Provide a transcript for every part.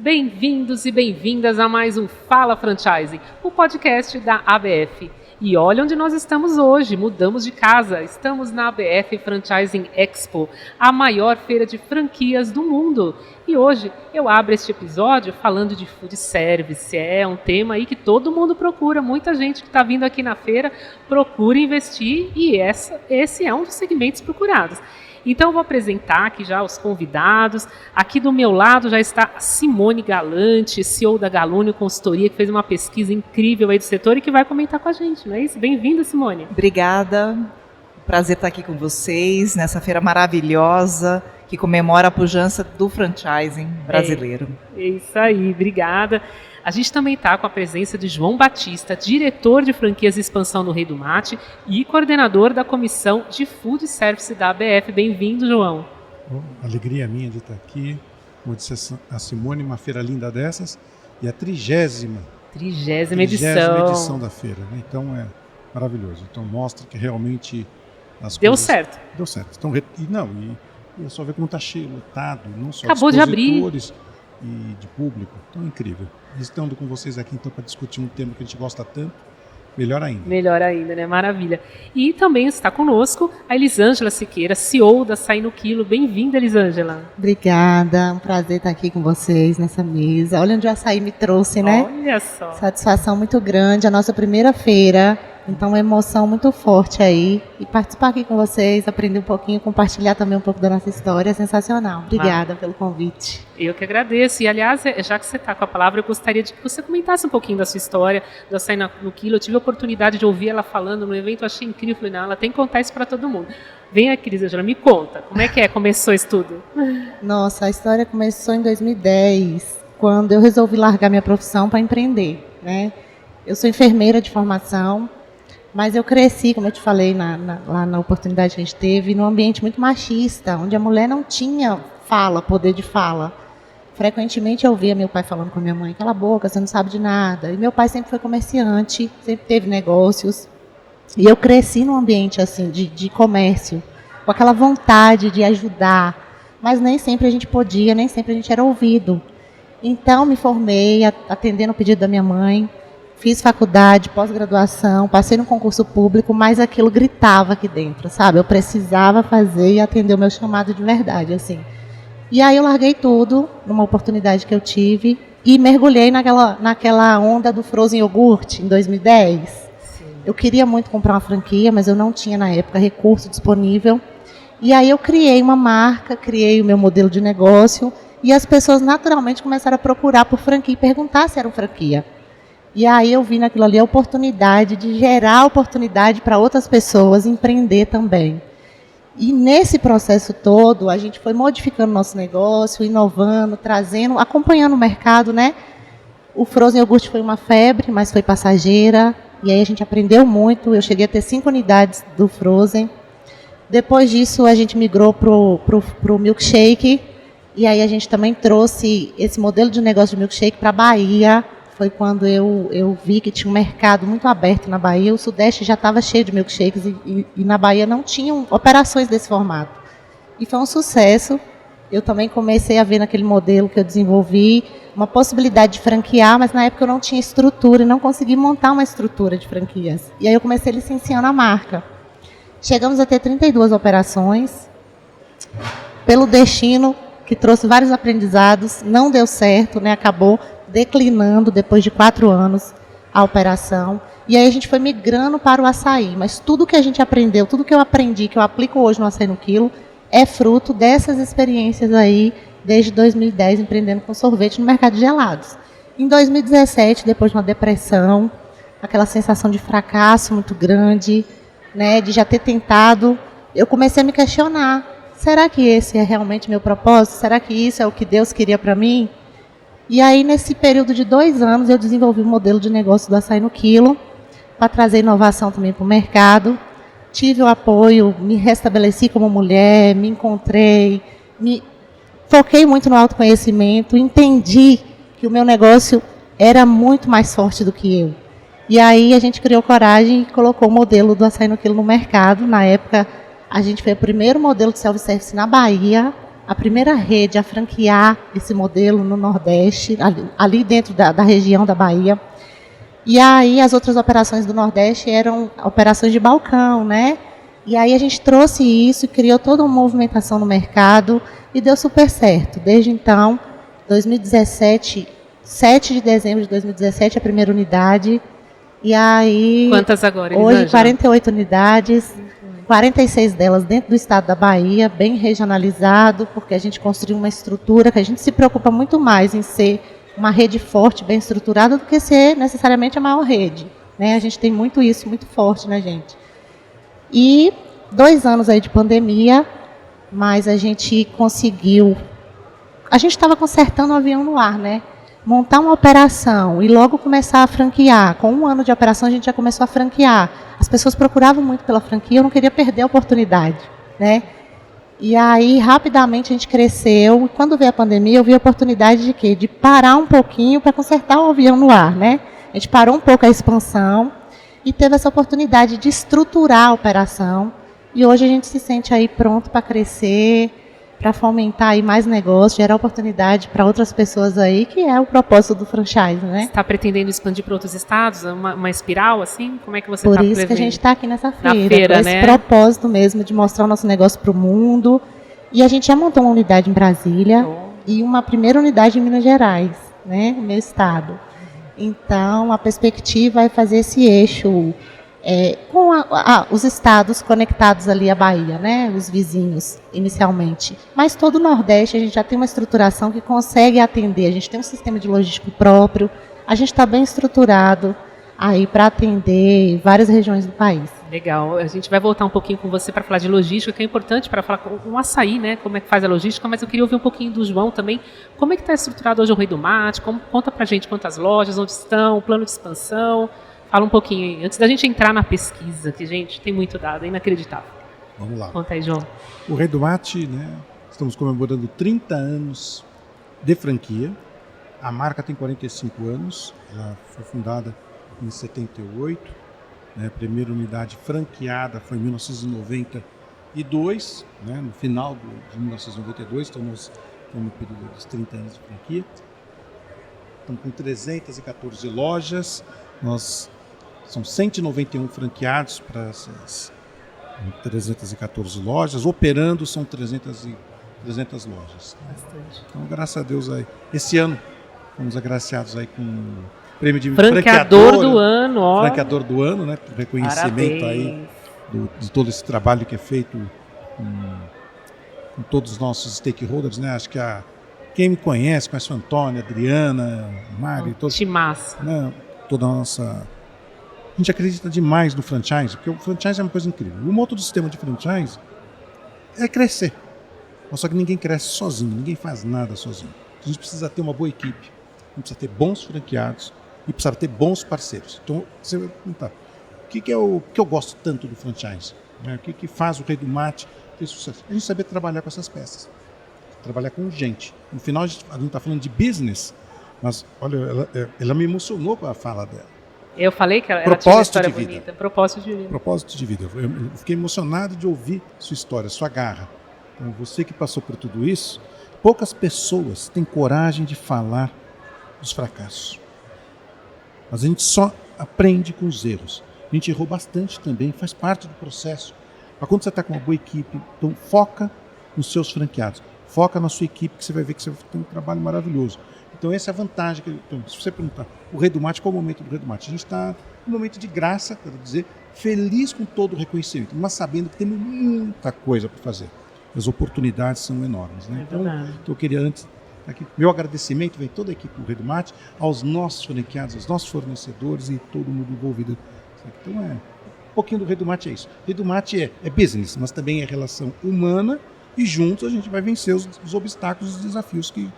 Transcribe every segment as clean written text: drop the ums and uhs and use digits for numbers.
Bem-vindos e bem-vindas a mais um Fala Franchising, o podcast da ABF. E olha onde nós estamos hoje, mudamos de casa, estamos na ABF Franchising Expo, a maior feira de franquias do mundo. E hoje eu abro este episódio falando de food service, é um tema aí que todo mundo procura, muita gente que está vindo aqui na feira procura investir e esse é um dos segmentos procurados. Então eu vou apresentar aqui já os convidados. Aqui do meu lado já está a Simone Galante, CEO da Galúnio Consultoria, que fez uma pesquisa incrível aí do setor e que vai comentar com a gente, não é isso? Bem-vinda, Simone. Obrigada. Prazer estar aqui com vocês nessa feira maravilhosa que comemora a pujança do franchising brasileiro. É isso aí, obrigada. A gente também está com a presença de João Batista, diretor de franquias e expansão no Rei do Mate e coordenador da comissão de food service da ABF. Bem-vindo, João. Alegria minha de estar aqui. Como disse a Simone, uma feira linda dessas e a 30ª edição da feira. Né? Então é maravilhoso. Então mostra que realmente as Deu coisas... certo. Deu certo. Então, e é só ver como está cheio, lotado, não só Acabou de abrir. E de público. Então é incrível. Estando com vocês aqui então para discutir um tema que a gente gosta tanto, melhor ainda. Melhor ainda, né? Maravilha. E também está conosco a Elisângela Siqueira, CEO da Açaí no Quilo. Bem-vinda, Elisângela. Obrigada, um prazer estar aqui com vocês nessa mesa. Olha onde o açaí me trouxe, né? Olha só. Satisfação muito grande, a nossa primeira feira. Então, uma emoção muito forte aí. E participar aqui com vocês, aprender um pouquinho, compartilhar também um pouco da nossa história, é sensacional. Obrigada pelo convite. Eu que agradeço. E, aliás, já que você está com a palavra, eu gostaria de que você comentasse um pouquinho da sua história, do Açaí no Quilo. Eu tive a oportunidade de ouvir ela falando no evento, eu achei incrível. Falei, não, ela tem que contar isso para todo mundo. Vem aqui, Elisângela, me conta. Como é que começou isso tudo? Nossa, a história começou em 2010, quando eu resolvi largar minha profissão para empreender, né? Eu sou enfermeira de formação, mas eu cresci, como eu te falei lá na oportunidade que a gente teve, num ambiente muito machista, onde a mulher não tinha poder de fala. Frequentemente eu ouvia meu pai falando com a minha mãe, cala a boca, você não sabe de nada. E meu pai sempre foi comerciante, sempre teve negócios. E eu cresci num ambiente assim de comércio, com aquela vontade de ajudar, mas nem sempre a gente podia, nem sempre a gente era ouvido. Então me formei atendendo o pedido da minha mãe, fiz faculdade, pós-graduação, passei no concurso público, mas aquilo gritava aqui dentro, sabe? Eu precisava fazer e atender o meu chamado de verdade, assim. E aí eu larguei tudo, numa oportunidade que eu tive, e mergulhei naquela onda do Frozen Iogurte, em 2010. Sim. Eu queria muito comprar uma franquia, mas eu não tinha, na época, recurso disponível. E aí eu criei uma marca, criei o meu modelo de negócio, e as pessoas naturalmente começaram a procurar por franquia e perguntar se era uma franquia. E aí eu vi naquilo ali a oportunidade de gerar oportunidade para outras pessoas empreender também. E nesse processo todo, a gente foi modificando nosso negócio, inovando, trazendo, acompanhando o mercado, né? O Frozen Iogurte foi uma febre, mas foi passageira. E aí a gente aprendeu muito. Eu cheguei a ter 5 unidades do Frozen. Depois disso, a gente migrou pro milkshake. E aí a gente também trouxe esse modelo de negócio de milkshake para a Bahia. Foi quando eu vi que tinha um mercado muito aberto na Bahia. O Sudeste já estava cheio de milkshakes e na Bahia não tinham operações desse formato. E foi um sucesso. Eu também comecei a ver naquele modelo que eu desenvolvi uma possibilidade de franquear, mas na época eu não tinha estrutura e não consegui montar uma estrutura de franquias. E aí eu comecei licenciando a marca. Chegamos a ter 32 operações. Pelo destino, que trouxe vários aprendizados, não deu certo, né? Acabou declinando depois de 4 anos a operação. E aí a gente foi migrando para o açaí. Mas tudo que a gente aprendeu, tudo que eu aprendi, que eu aplico hoje no Açaí no Quilo, é fruto dessas experiências aí, desde 2010, empreendendo com sorvete no mercado de gelados. Em 2017, depois de uma depressão, aquela sensação de fracasso muito grande, né, de já ter tentado, eu comecei a me questionar. Será que esse é realmente meu propósito? Será que isso é o que Deus queria para mim? E aí, nesse período de 2 anos, eu desenvolvi um modelo de negócio do Açaí no Quilo, para trazer inovação também para o mercado. Tive o apoio, me restabeleci como mulher, me encontrei, me foquei muito no autoconhecimento, entendi que o meu negócio era muito mais forte do que eu. E aí a gente criou coragem e colocou o modelo do Açaí no Quilo no mercado. Na época, a gente foi o primeiro modelo de self-service na Bahia a primeira rede a franquear esse modelo no Nordeste, ali dentro da região da Bahia. E aí as outras operações do Nordeste eram operações de balcão, né? E aí a gente trouxe isso e criou toda uma movimentação no mercado e deu super certo. Desde então, 2017, 7 de dezembro de 2017, a primeira unidade. E aí... Quantas agora, Hoje, Elisângela? 48 unidades, 46 delas dentro do estado da Bahia, bem regionalizado, porque a gente construiu uma estrutura que a gente se preocupa muito mais em ser uma rede forte, bem estruturada, do que ser necessariamente a maior rede, né? A gente tem muito isso, muito forte na gente. E 2 anos aí de pandemia, mas a gente conseguiu... A gente estava consertando o avião no ar, né? Montar uma operação e logo começar a franquear. Com 1 ano de operação, a gente já começou a franquear. As pessoas procuravam muito pela franquia, eu não queria perder a oportunidade, né? E aí, rapidamente, a gente cresceu. E quando veio a pandemia, eu vi a oportunidade de quê? De parar um pouquinho para consertar o avião no ar, né? A gente parou um pouco a expansão e teve essa oportunidade de estruturar a operação. E hoje a gente se sente aí pronto para crescer, para fomentar aí mais negócio, gerar oportunidade para outras pessoas aí, que é o propósito do franchise, né? Você está pretendendo expandir para outros estados? Uma espiral, assim? Como é que você Por está isso prevendo? que a gente está aqui nessa feira, Na feira, com né? esse propósito mesmo de mostrar o nosso negócio para o mundo. E a gente já montou uma unidade em Brasília e uma primeira unidade em Minas Gerais, né? No meu estado. Então, a perspectiva é fazer esse eixo com os estados conectados ali à Bahia, né? Os vizinhos, inicialmente. Mas todo o Nordeste, a gente já tem uma estruturação que consegue atender. A gente tem um sistema de logística próprio, a gente está bem estruturado aí para atender várias regiões do país. Legal. A gente vai voltar um pouquinho com você para falar de logística, que é importante para falar com o açaí, né? Como é que faz a logística, mas eu queria ouvir um pouquinho do João também. Como é que está estruturado hoje o Rei do Mate? Conta para a gente quantas lojas, onde estão, o plano de expansão. Fala um pouquinho aí, antes da gente entrar na pesquisa, que, gente, tem muito dado, é inacreditável. Vamos lá. Conta aí, João. O Rei do Mate, né? Estamos comemorando 30 anos de franquia. A marca tem 45 anos, ela foi fundada em 78. Né? A primeira unidade franqueada foi em 1992, né? No final de 1992, então nós estamos no período dos 30 anos de franquia. Estamos com 314 lojas, são 191 franqueados para essas 314 lojas, operando são 300 lojas. Bastante. Então, graças a Deus, aí, esse ano fomos agraciados aí com o prêmio de Franqueador do ano, ó. Franqueador do ano, né? Por reconhecimento aí de todo esse trabalho que é feito com todos os nossos stakeholders, né? Acho que quem me conhece o Antônio, a Adriana, o Mário, Timaço. né? Toda a nossa... A gente acredita demais no franchise, porque o franchise é uma coisa incrível. O moto do sistema de franchise é crescer. Só que ninguém cresce sozinho, ninguém faz nada sozinho. A gente precisa ter uma boa equipe, a gente precisa ter bons franqueados e precisa ter bons parceiros. Então, você vai perguntar, o que eu gosto tanto do franchise? Né? O que faz o Rei do Mate ter sucesso? A gente saber trabalhar com essas peças, trabalhar com gente. No final, a gente está falando de business, mas, olha, ela me emocionou com a fala dela. Eu falei que ela Propósito tinha uma história de vida. bonita. Propósito de vida. Propósito de vida. Eu fiquei emocionado de ouvir sua história, sua garra. Então, você que passou por tudo isso, poucas pessoas têm coragem de falar dos fracassos. Mas a gente só aprende com os erros. A gente errou bastante também, faz parte do processo. Mas quando você está com uma boa equipe, então foca nos seus franqueados. Foca na sua equipe, que você vai ver que você tem um trabalho maravilhoso. Então essa é a vantagem. Então, se você perguntar, o Rei do Mate, qual é o momento do Rei do Mate? A gente está num momento de graça, quero dizer, feliz com todo o reconhecimento, mas sabendo que temos muita coisa para fazer. As oportunidades são enormes. Né? Então eu queria antes, aqui, meu agradecimento vem toda a equipe do Rei do Mate, aos nossos franqueados, aos nossos fornecedores e todo mundo envolvido. Então um pouquinho do Rei do Mate é isso. O Rei do Mate é business, mas também é relação humana e juntos a gente vai vencer os obstáculos e os desafios que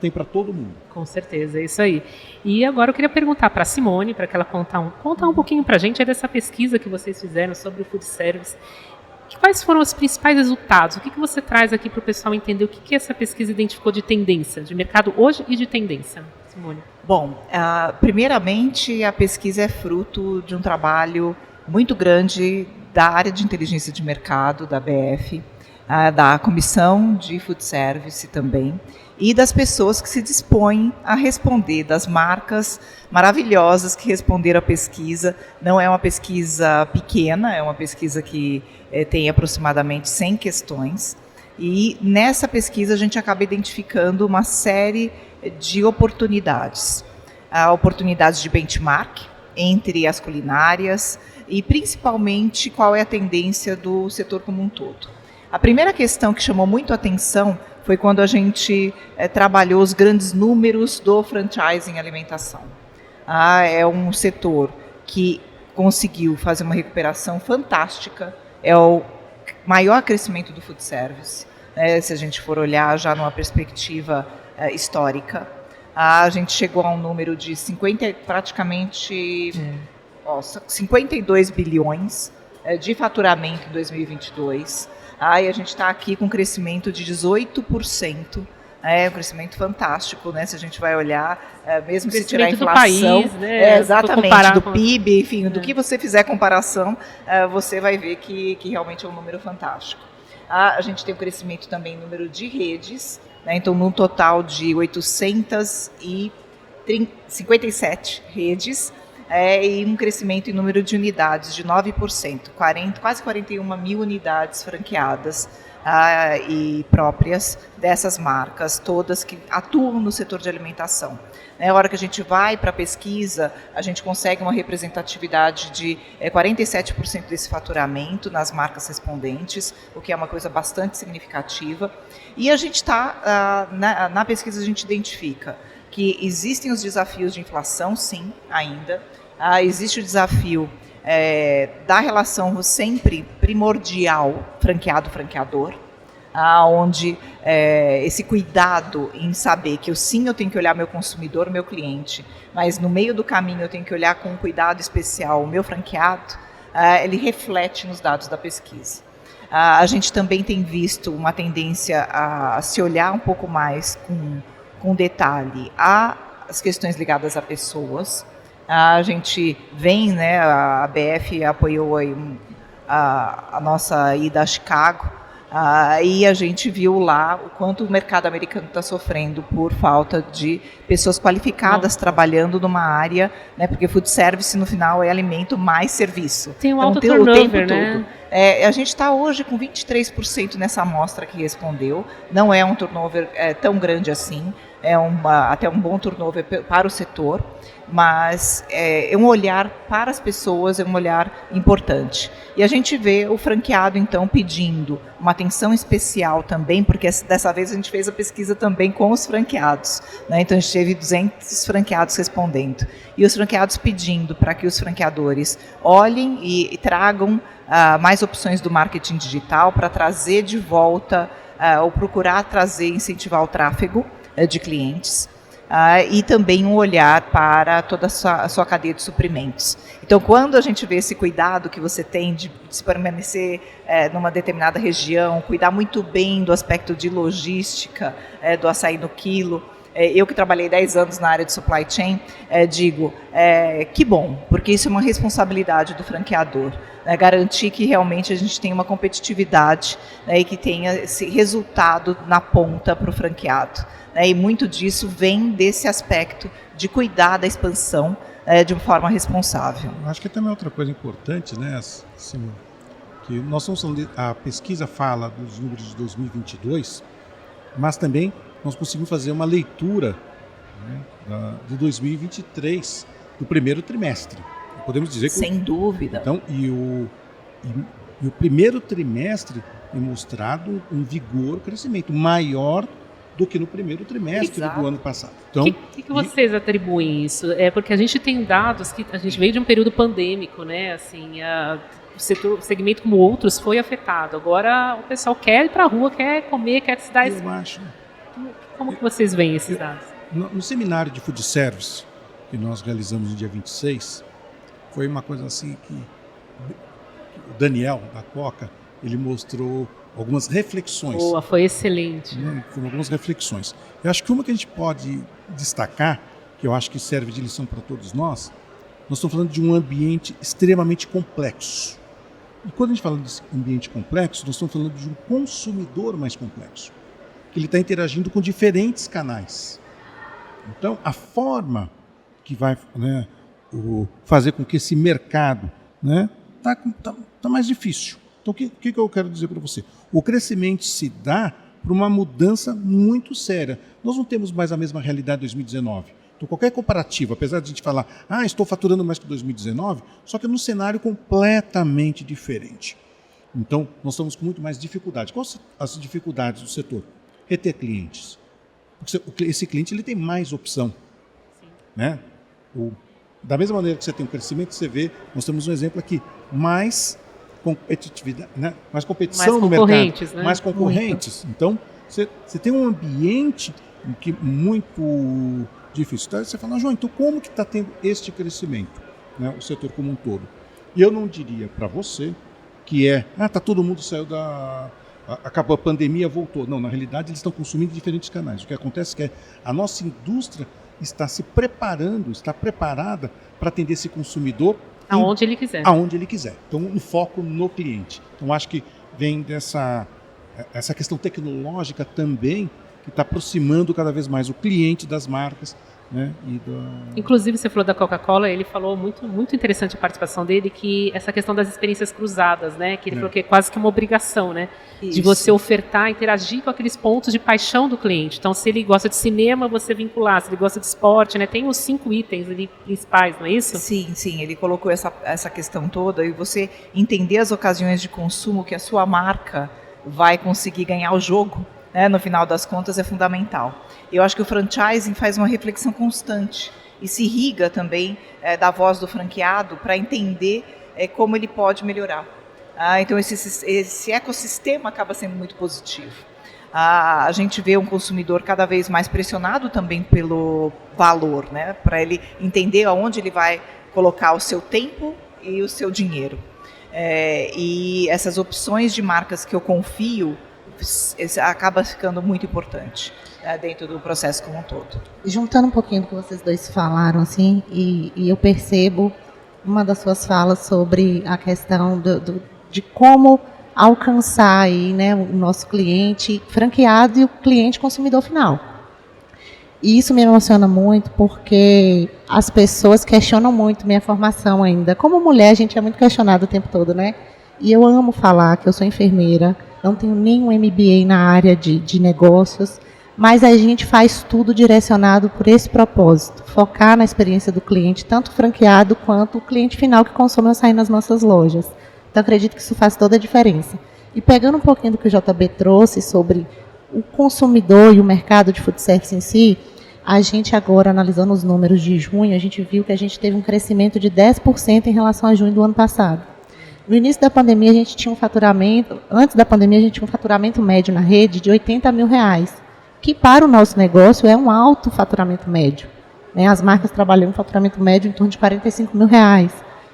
tem para todo mundo. Com certeza, é isso aí. E agora eu queria perguntar para a Simone, para que ela contar um pouquinho para a gente dessa pesquisa que vocês fizeram sobre o food service. Quais foram os principais resultados? O que você traz aqui para o pessoal entender o que essa pesquisa identificou de tendência, de mercado hoje e de tendência, Simone? Bom, primeiramente a pesquisa é fruto de um trabalho muito grande da área de inteligência de mercado, da ABF, da Comissão de Food Service também, e das pessoas que se dispõem a responder, das marcas maravilhosas que responderam à pesquisa. Não é uma pesquisa pequena, é uma pesquisa que tem aproximadamente 100 questões, e nessa pesquisa a gente acaba identificando uma série de oportunidades. Oportunidades de benchmark entre as culinárias e principalmente qual é a tendência do setor como um todo. A primeira questão que chamou muito a atenção foi quando a gente trabalhou os grandes números do franchising em alimentação. É um setor que conseguiu fazer uma recuperação fantástica, é o maior crescimento do food service, se a gente for olhar já numa perspectiva histórica. A gente chegou a um número de praticamente 52 bilhões de faturamento em 2022. E a gente está aqui com um crescimento de 18%. Um crescimento fantástico, né? Se a gente vai olhar, mesmo se tirar a inflação, do país, né? Exatamente, do PIB, enfim, do que você fizer comparação, você vai ver que realmente é um número fantástico. A gente tem um crescimento também em número de redes, né? Então, num total de 857 redes, e um crescimento em número de unidades de 9%, quase 41 mil unidades franqueadas e próprias dessas marcas, todas que atuam no setor de alimentação. Na hora que a gente vai para a pesquisa, a gente consegue uma representatividade de 47% desse faturamento nas marcas respondentes, o que é uma coisa bastante significativa. E a gente está, na pesquisa a gente identifica que existem os desafios de inflação, sim, ainda. Existe o desafio da relação sempre primordial franqueado-franqueador, onde esse cuidado em saber que eu tenho que olhar meu consumidor, meu cliente, mas no meio do caminho eu tenho que olhar com um cuidado especial o meu franqueado, ele reflete nos dados da pesquisa. A gente também tem visto uma tendência a se olhar um pouco mais com detalhe as questões ligadas a pessoas. A gente vem, né, a ABF apoiou aí a nossa ida a Chicago, e a gente viu lá o quanto o mercado americano está sofrendo por falta de pessoas qualificadas trabalhando numa área, né, porque food service no final é alimento mais serviço. Tem um alto turnover, o tempo né? todo. A gente está hoje com 23% nessa amostra que respondeu, não é um turnover tão grande assim, até um bom turnover para o setor, mas é um olhar para as pessoas, é um olhar importante. E a gente vê o franqueado, então, pedindo uma atenção especial também, porque dessa vez a gente fez a pesquisa também com os franqueados, né? Então a gente teve 200 franqueados respondendo, e os franqueados pedindo para que os franqueadores olhem e tragam mais opções do marketing digital para trazer de volta, ou procurar trazer, incentivar o tráfego de clientes, e também um olhar para toda a sua cadeia de suprimentos. Então, quando a gente vê esse cuidado que você tem de se permanecer numa determinada região, cuidar muito bem do aspecto de logística, do açaí no quilo, eu que trabalhei 10 anos na área de supply chain, digo, que bom, porque isso é uma responsabilidade do franqueador, garantir que realmente a gente tenha uma competitividade, e que tenha esse resultado na ponta para o franqueado. E muito disso vem desse aspecto de cuidar da expansão de uma forma responsável. Acho que também outra coisa importante, né, Simone, que nós estamos falando, a pesquisa fala dos números de 2022, mas também nós conseguimos fazer uma leitura, né, de 2023, do primeiro trimestre. Podemos dizer que sem dúvida. Então, e o primeiro trimestre tem mostrado um vigor, crescimento maior do que no primeiro trimestre do ano passado. Então, que vocês atribuem isso? Porque a gente tem dados que a gente veio de um período pandêmico, né? Assim, o segmento como outros foi afetado. Agora o pessoal quer ir para a rua, quer comer, quer se dar. Eu acho. Como que vocês veem esses dados? No seminário de food service que nós realizamos no dia 26, foi uma coisa assim que o Daniel da Coca, ele mostrou algumas reflexões. Boa, foi excelente. Foram algumas reflexões. Eu acho que uma que a gente pode destacar, que eu acho que serve de lição para todos nós estamos falando de um ambiente extremamente complexo. E quando a gente fala desse ambiente complexo, nós estamos falando de um consumidor mais complexo, que ele está interagindo com diferentes canais. Então, a forma que vai, né, fazer com que esse mercado, né, tá mais difícil. Então, o que eu quero dizer para você? O crescimento se dá por uma mudança muito séria. Nós não temos mais a mesma realidade de 2019. Então, qualquer comparativo, apesar de a gente falar, estou faturando mais que 2019, só que num cenário completamente diferente. Então, nós estamos com muito mais dificuldade. Quais são as dificuldades do setor? Reter clientes. Porque esse cliente ele tem mais opção. Né? Da mesma maneira que você tem um crescimento, você vê, nós temos um exemplo aqui, mais competitividade, né? Mais competição no mercado, né? Mais concorrentes. Muito. Então, você tem um ambiente muito difícil. Então, você fala, João, então como que está tendo este crescimento, né, o setor como um todo? E eu não diria para você que tá todo mundo saiu acabou a pandemia, voltou. Não, na realidade eles estão consumindo diferentes canais. O que acontece é que a nossa indústria está se preparando, está preparada para atender esse consumidor aonde ele quiser. Aonde ele quiser. Então, um foco no cliente. Então, acho que vem essa questão tecnológica também, que está aproximando cada vez mais o cliente das marcas. Né? Inclusive, você falou da Coca-Cola, ele falou muito interessante a participação dele, que essa questão das experiências cruzadas, né? Que ele falou que é quase que uma obrigação, né? De você ofertar, interagir com aqueles pontos de paixão do cliente. Então, se ele gosta de cinema, você vincular. Se ele gosta de esporte, né? Tem os 5 itens ali principais, não é isso? Sim, ele colocou essa questão toda, e você entender as ocasiões de consumo que a sua marca vai conseguir ganhar o jogo, né, no final das contas, é fundamental. Eu acho que o franchising faz uma reflexão constante e se irriga também da voz do franqueado para entender como ele pode melhorar. Então, esse ecossistema acaba sendo muito positivo. A gente vê um consumidor cada vez mais pressionado também pelo valor, né, para ele entender aonde ele vai colocar o seu tempo e o seu dinheiro. E essas opções de marcas que eu confio acaba ficando muito importante dentro do processo como um todo. Juntando um pouquinho do que vocês dois falaram, assim, e eu percebo uma das suas falas sobre a questão de como alcançar aí, né, o nosso cliente franqueado e o cliente consumidor final. E isso me emociona muito porque as pessoas questionam muito minha formação ainda. Como mulher, a gente é muito questionada o tempo todo, né? E eu amo falar que eu sou enfermeira, não tenho nenhum MBA na área de negócios, mas a gente faz tudo direcionado por esse propósito, focar na experiência do cliente, tanto franqueado quanto o cliente final que consome ao sair nas nossas lojas. Então, acredito que isso faz toda a diferença. E pegando um pouquinho do que o JB trouxe sobre o consumidor e o mercado de food service em si, a gente agora, analisando os números de junho, a gente viu que a gente teve um crescimento de 10% em relação a junho do ano passado. No início da pandemia, a gente tinha um faturamento, antes da pandemia, a gente tinha um faturamento médio na rede de R$80 mil, que para o nosso negócio é um alto faturamento médio. Né? As marcas trabalham um faturamento médio em torno de R$45 mil.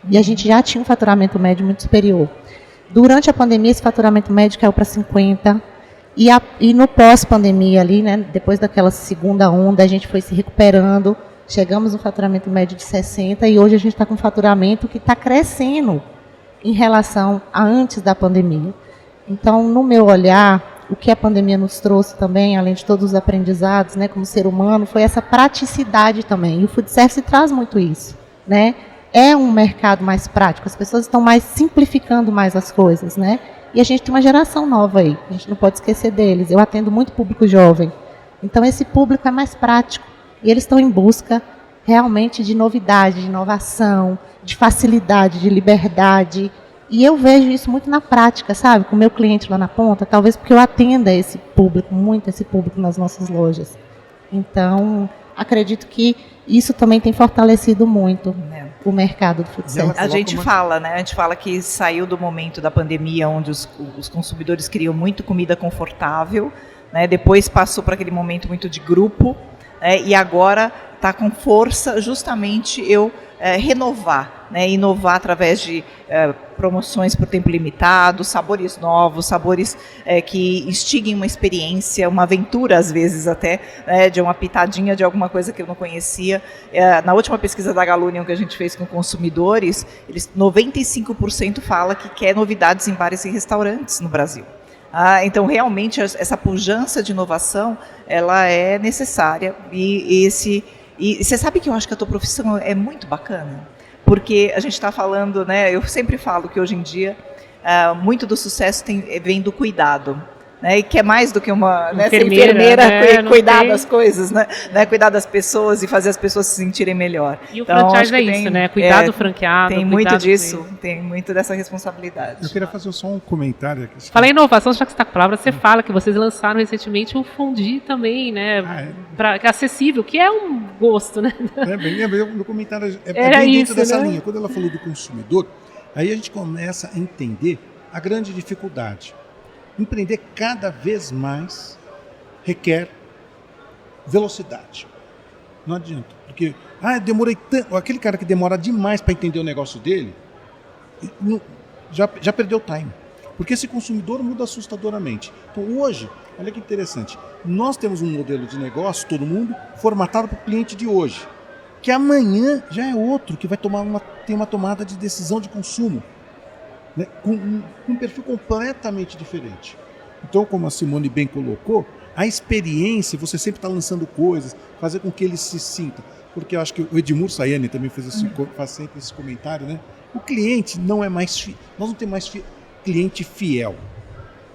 E a gente já tinha um faturamento médio muito superior. Durante a pandemia, esse faturamento médio caiu para 50. E no pós-pandemia, ali, né, depois daquela segunda onda, a gente foi se recuperando. Chegamos no faturamento médio de 60 e hoje a gente está com um faturamento que está crescendo em relação a antes da pandemia. Então, no meu olhar, o que a pandemia nos trouxe também, além de todos os aprendizados, né, como ser humano, foi essa praticidade também. E o food service traz muito isso, né? É um mercado mais prático, as pessoas estão mais simplificando mais as coisas, né? E a gente tem uma geração nova aí, a gente não pode esquecer deles. Eu atendo muito público jovem, então esse público é mais prático e eles estão em busca realmente de novidade, de inovação, de facilidade, de liberdade. E eu vejo isso muito na prática, sabe? Com o meu cliente lá na ponta, talvez porque eu atenda esse público, muito esse público nas nossas lojas. Então, acredito que isso também tem fortalecido muito o mercado do food service. A gente fala, né? A gente fala que saiu do momento da pandemia onde os consumidores queriam muito comida confortável, né? Depois passou para aquele momento muito de grupo, né? E agora está com força justamente eu renovar, né? Inovar através de promoções por tempo limitado, sabores novos, sabores que instiguem uma experiência, uma aventura às vezes até, de uma pitadinha de alguma coisa que eu não conhecia. Na última pesquisa da Galunion que a gente fez com consumidores, 95% fala que quer novidades em bares e restaurantes no Brasil. Então, realmente, essa pujança de inovação, ela é necessária. E você sabe que eu acho que a tua profissão é muito bacana? Porque a gente está falando, né? Eu sempre falo que hoje em dia, muito do sucesso vem do cuidado. Né, e que é mais do que uma enfermeira cuidar das coisas, né, cuidar das pessoas e fazer as pessoas se sentirem melhor. E o franchise é isso, né? Cuidar do franqueado. Tem muito disso, tem muito dessa responsabilidade. Eu queria fazer só um comentário aqui. Fala em inovação, já que você está com a palavra, você fala que vocês lançaram recentemente o fondue também, né? Que é acessível, que é um gosto, né? Meu comentário é bem dentro dessa linha. Quando ela falou do consumidor, aí a gente começa a entender a grande dificuldade. Empreender cada vez mais requer velocidade. Não adianta. Porque, demorei tanto. Aquele cara que demora demais para entender o negócio dele, já perdeu o time. Porque esse consumidor muda assustadoramente. Então, hoje, olha que interessante. Nós temos um modelo de negócio, todo mundo, formatado para o cliente de hoje. Que amanhã já é outro, que vai ter uma tomada de decisão de consumo. Né, com um perfil completamente diferente. Então, como a Simone bem colocou, a experiência, você sempre está lançando coisas, fazer com que ele se sinta. Porque eu acho que o Edmur Sayane também faz sempre esse comentário, né? O cliente não é mais nós não temos mais cliente fiel.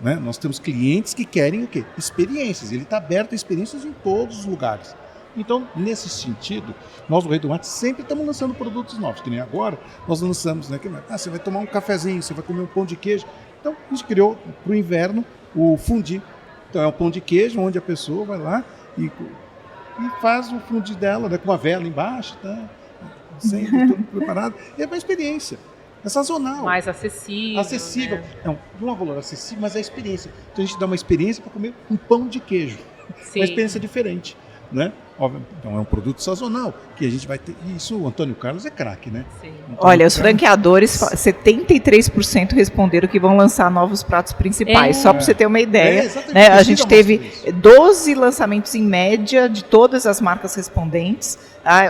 Né? Nós temos clientes que querem o quê? Experiências. Ele está aberto a experiências em todos os lugares. Então, nesse sentido, nós do Rei do Mate sempre estamos lançando produtos novos, que nem agora nós lançamos, né? Você vai tomar um cafezinho, você vai comer um pão de queijo. Então, a gente criou para o inverno o fondue. Então, é um pão de queijo onde a pessoa vai lá e faz o fondue dela, né? Com uma vela embaixo, tá? Sempre tudo preparado. E é uma experiência. É sazonal. Mais acessível. Acessível. Né? Não é um valor acessível, mas é a experiência. Então, a gente dá uma experiência para comer um pão de queijo. Sim. Uma experiência diferente. Né? Então é um produto sazonal que a gente vai ter. Isso o Antônio Carlos é craque, né? Sim. Olha, os franqueadores, 73% responderam que vão lançar novos pratos principais, só para você ter uma ideia. Né? A gente teve 12 lançamentos em média de todas as marcas respondentes.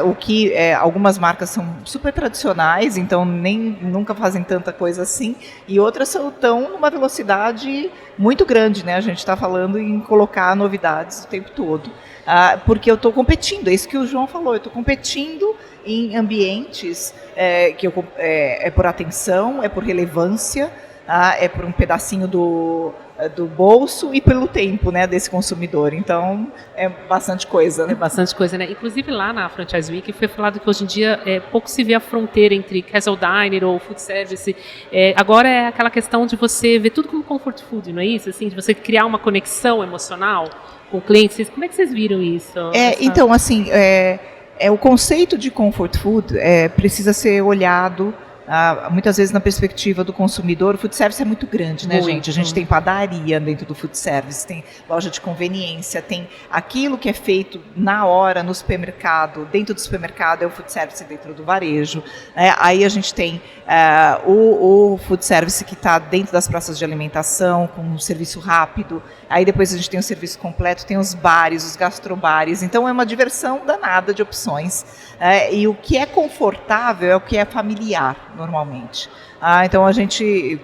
O que algumas marcas são super tradicionais, então nunca fazem tanta coisa assim, e outras estão numa velocidade muito grande, né? A gente está falando em colocar novidades o tempo todo, porque eu estou competindo, é isso que o João falou, eu estou competindo em ambientes que é por atenção, é por relevância, é por um pedacinho do bolso e pelo tempo, né, desse consumidor. Então, é bastante coisa. Né? É bastante coisa, né? Inclusive lá na Franchise Week foi falado que hoje em dia pouco se vê a fronteira entre casual dining ou food service. Agora é aquela questão de você ver tudo como comfort food, não é isso? Assim, de você criar uma conexão emocional com o cliente. Como é que vocês viram isso? Então, assim, o conceito de comfort food precisa ser olhado muitas vezes na perspectiva do consumidor. O food service é muito grande, né, gente? A gente tem padaria dentro do food service, tem loja de conveniência, tem aquilo que é feito na hora no supermercado, dentro do supermercado é o food service dentro do varejo. Aí a gente tem o food service que está dentro das praças de alimentação, com um serviço rápido. Aí depois a gente tem o serviço completo, tem os bares, os gastrobares. Então é uma diversão danada de opções. E o que é confortável é o que é familiar, normalmente. Então a gente,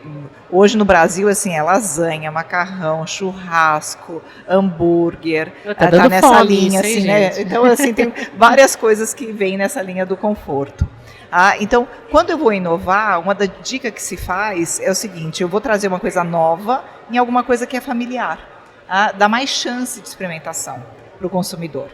hoje no Brasil, assim, é lasanha, macarrão, churrasco, hambúrguer, tá nessa fome, linha, assim, né? Então, assim, tem várias coisas que vêm nessa linha do conforto. Então, quando eu vou inovar, uma da dica que se faz é o seguinte: eu vou trazer uma coisa nova em alguma coisa que é familiar, dá mais chance de experimentação para o consumidor.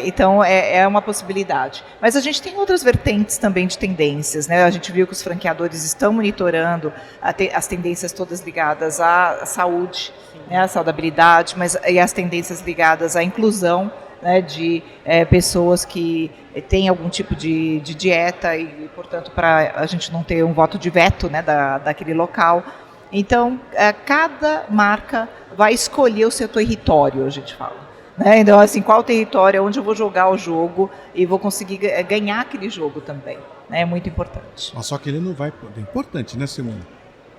Então, é uma possibilidade. Mas a gente tem outras vertentes também de tendências, né? A gente viu que os franqueadores estão monitorando as tendências todas ligadas à saúde, né, à saudabilidade, e as tendências ligadas à inclusão, né, de pessoas que têm algum tipo de dieta e, portanto, para a gente não ter um voto de veto, né, daquele local. Então, cada marca vai escolher o seu território, a gente fala. né? Então, assim, qual território, onde eu vou jogar o jogo e vou conseguir ganhar aquele jogo também. Né? É muito importante. Mas só que ele não vai poder, é importante, né, Simone?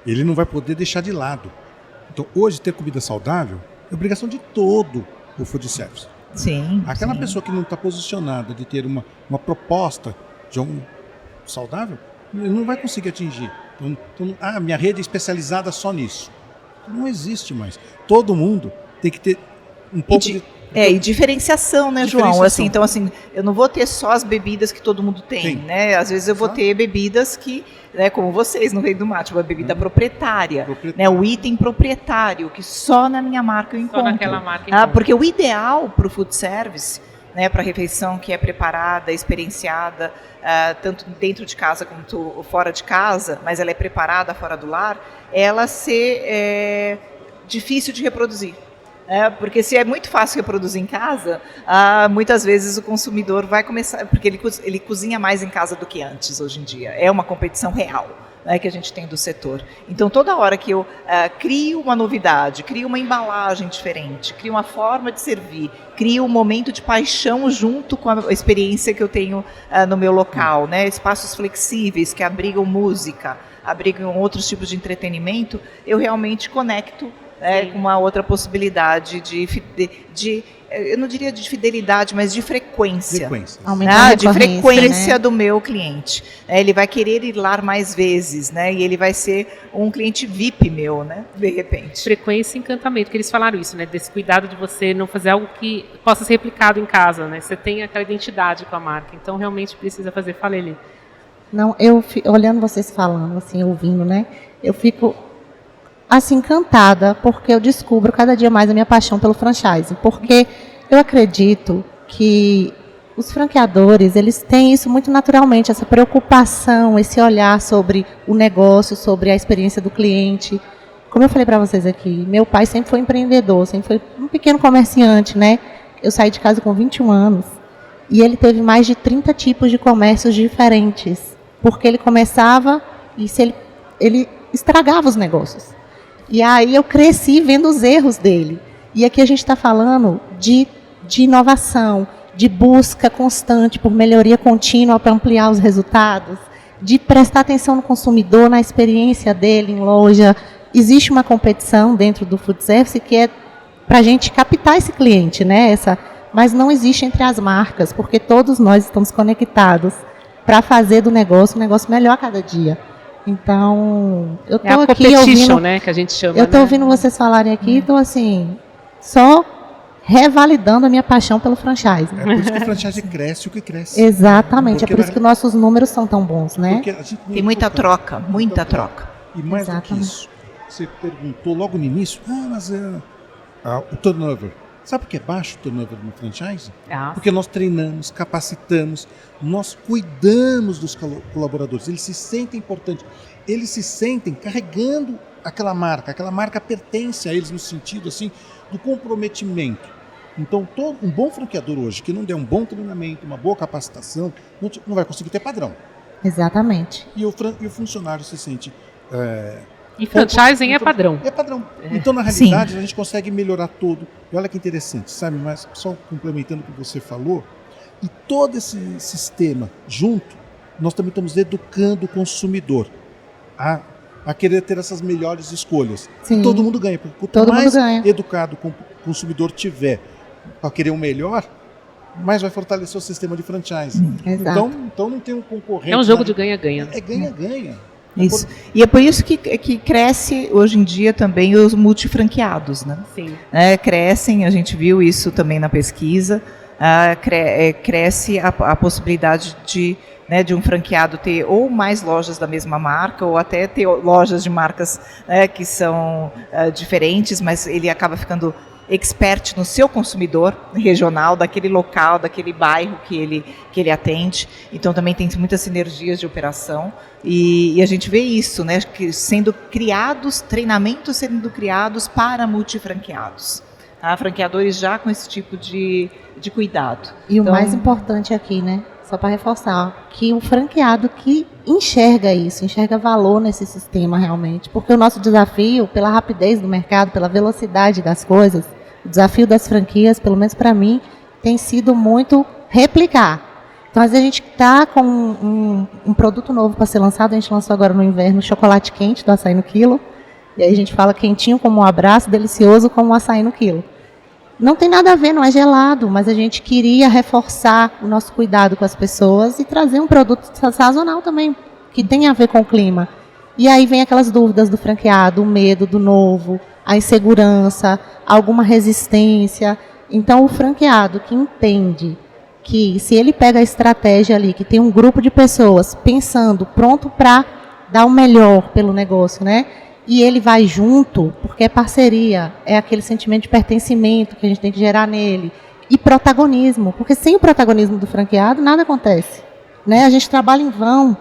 Ele não vai poder deixar de lado. Então, hoje, ter comida saudável é obrigação de todo o food service. Sim. Aquela sim. pessoa que não está posicionada de ter uma proposta de um saudável, ele não vai conseguir atingir. Então, minha rede é especializada só nisso. Não existe mais. Todo mundo tem que ter um pouco e diferenciação, né, João? Assim, então, assim, eu não vou ter só as bebidas que todo mundo tem, né? Às vezes eu vou ter bebidas que, né, como vocês no Reino do Mate, uma bebida proprietária, né? O item proprietário, que só na minha marca eu encontro. Só naquela marca porque o ideal para o food service, né, para a refeição que é preparada, experienciada, tanto dentro de casa quanto fora de casa, mas ela é preparada fora do lar, ela ser difícil de reproduzir. Porque se é muito fácil reproduzir em casa, muitas vezes o consumidor vai começar, porque ele cozinha mais em casa do que antes hoje em dia. É uma competição real, né, que a gente tem do setor. Então, toda hora que eu crio uma novidade, crio uma embalagem diferente, crio uma forma de servir, crio um momento de paixão junto com a experiência que eu tenho no meu local, né, espaços flexíveis que abrigam música, abrigam outros tipos de entretenimento, eu realmente conecto com uma outra possibilidade de eu não diria de fidelidade, mas de frequência. De frequência, né, do meu cliente. Ele vai querer ir lá mais vezes, né? E ele vai ser um cliente VIP meu, né? De repente. Frequência e encantamento, que eles falaram isso, né? Desse cuidado de você não fazer algo que possa ser replicado em casa, né? Você tem aquela identidade com a marca, então realmente precisa fazer. Fala, Eli. Não, olhando vocês falando, assim, ouvindo, né? Eu fico assim, encantada, porque eu descubro cada dia mais a minha paixão pelo franchise, porque eu acredito que os franqueadores, eles têm isso muito naturalmente, essa preocupação, esse olhar sobre o negócio, sobre a experiência do cliente. Como eu falei para vocês aqui, meu pai sempre foi empreendedor, sempre foi um pequeno comerciante, né? Eu saí de casa com 21 anos e ele teve mais de 30 tipos de comércios diferentes, porque ele começava e ele estragava os negócios. E aí eu cresci vendo os erros dele. E aqui a gente está falando de inovação, de busca constante por melhoria contínua para ampliar os resultados, de prestar atenção no consumidor, na experiência dele em loja. Existe uma competição dentro do food service que é para a gente captar esse cliente, né? Mas não existe entre as marcas, porque todos nós estamos conectados para fazer do negócio um negócio melhor a cada dia. Então, eu estou aqui ouvindo, né, que a gente chama. Eu estou ouvindo vocês falarem aqui, estou assim, só revalidando a minha paixão pelo franchise. É por isso que o franchise cresce o que cresce. Exatamente, porque é por isso que nossos números são tão bons, né? Tem muita troca, muita troca. E mais do que isso, você perguntou logo no início, mas o turnover. Sabe por que é baixo o turnover no franchise? Porque nós treinamos, capacitamos, nós cuidamos dos colaboradores, eles se sentem importantes, eles se sentem carregando aquela marca pertence a eles no sentido assim, do comprometimento. Então, um bom franqueador hoje, que não der um bom treinamento, uma boa capacitação, não vai conseguir ter padrão. Exatamente. E o funcionário se sente... E franchising é padrão. É padrão. Então, na realidade, a gente consegue melhorar tudo. E olha que interessante, sabe? Mas só complementando o que você falou, e todo esse sistema junto, nós também estamos educando o consumidor a querer ter essas melhores escolhas. Sim. Todo mundo ganha. Porque quanto mais educado o consumidor tiver para querer o melhor, mais vai fortalecer o sistema de franchising. Então não tem um concorrente. É um jogo de ganha-ganha. É ganha-ganha. Isso. E é por isso que cresce hoje em dia também os multifranqueados, né? Sim. Crescem, a gente viu isso também na pesquisa, cresce a possibilidade de um franqueado ter ou mais lojas da mesma marca, ou até ter lojas de marcas que são diferentes, mas ele acaba ficando expert no seu consumidor regional, daquele local, daquele bairro que ele atende. Então também tem muitas sinergias de operação e a gente vê isso, né, que treinamentos sendo criados para multifranqueados. Franqueadores já com esse tipo de cuidado. E o mais importante aqui, né, só para reforçar, que o franqueado que enxerga valor nesse sistema realmente, porque o nosso desafio, pela rapidez do mercado, pela velocidade das coisas, O desafio das franquias, pelo menos para mim, tem sido muito replicar. Então, às vezes a gente está com um produto novo para ser lançado, a gente lançou agora no inverno chocolate quente do açaí no quilo, e aí a gente fala quentinho como um abraço, delicioso como um açaí no quilo. Não tem nada a ver, não é gelado, mas a gente queria reforçar o nosso cuidado com as pessoas e trazer um produto sazonal também, que tem a ver com o clima. E aí vem aquelas dúvidas do franqueado, o medo do novo, a insegurança, alguma resistência. Então, o franqueado que entende que se ele pega a estratégia ali, que tem um grupo de pessoas pensando, pronto para dar o melhor pelo negócio, né? E ele vai junto, porque é parceria, é aquele sentimento de pertencimento que a gente tem que gerar nele. E protagonismo, porque sem o protagonismo do franqueado, nada acontece, né? A gente trabalha em vão.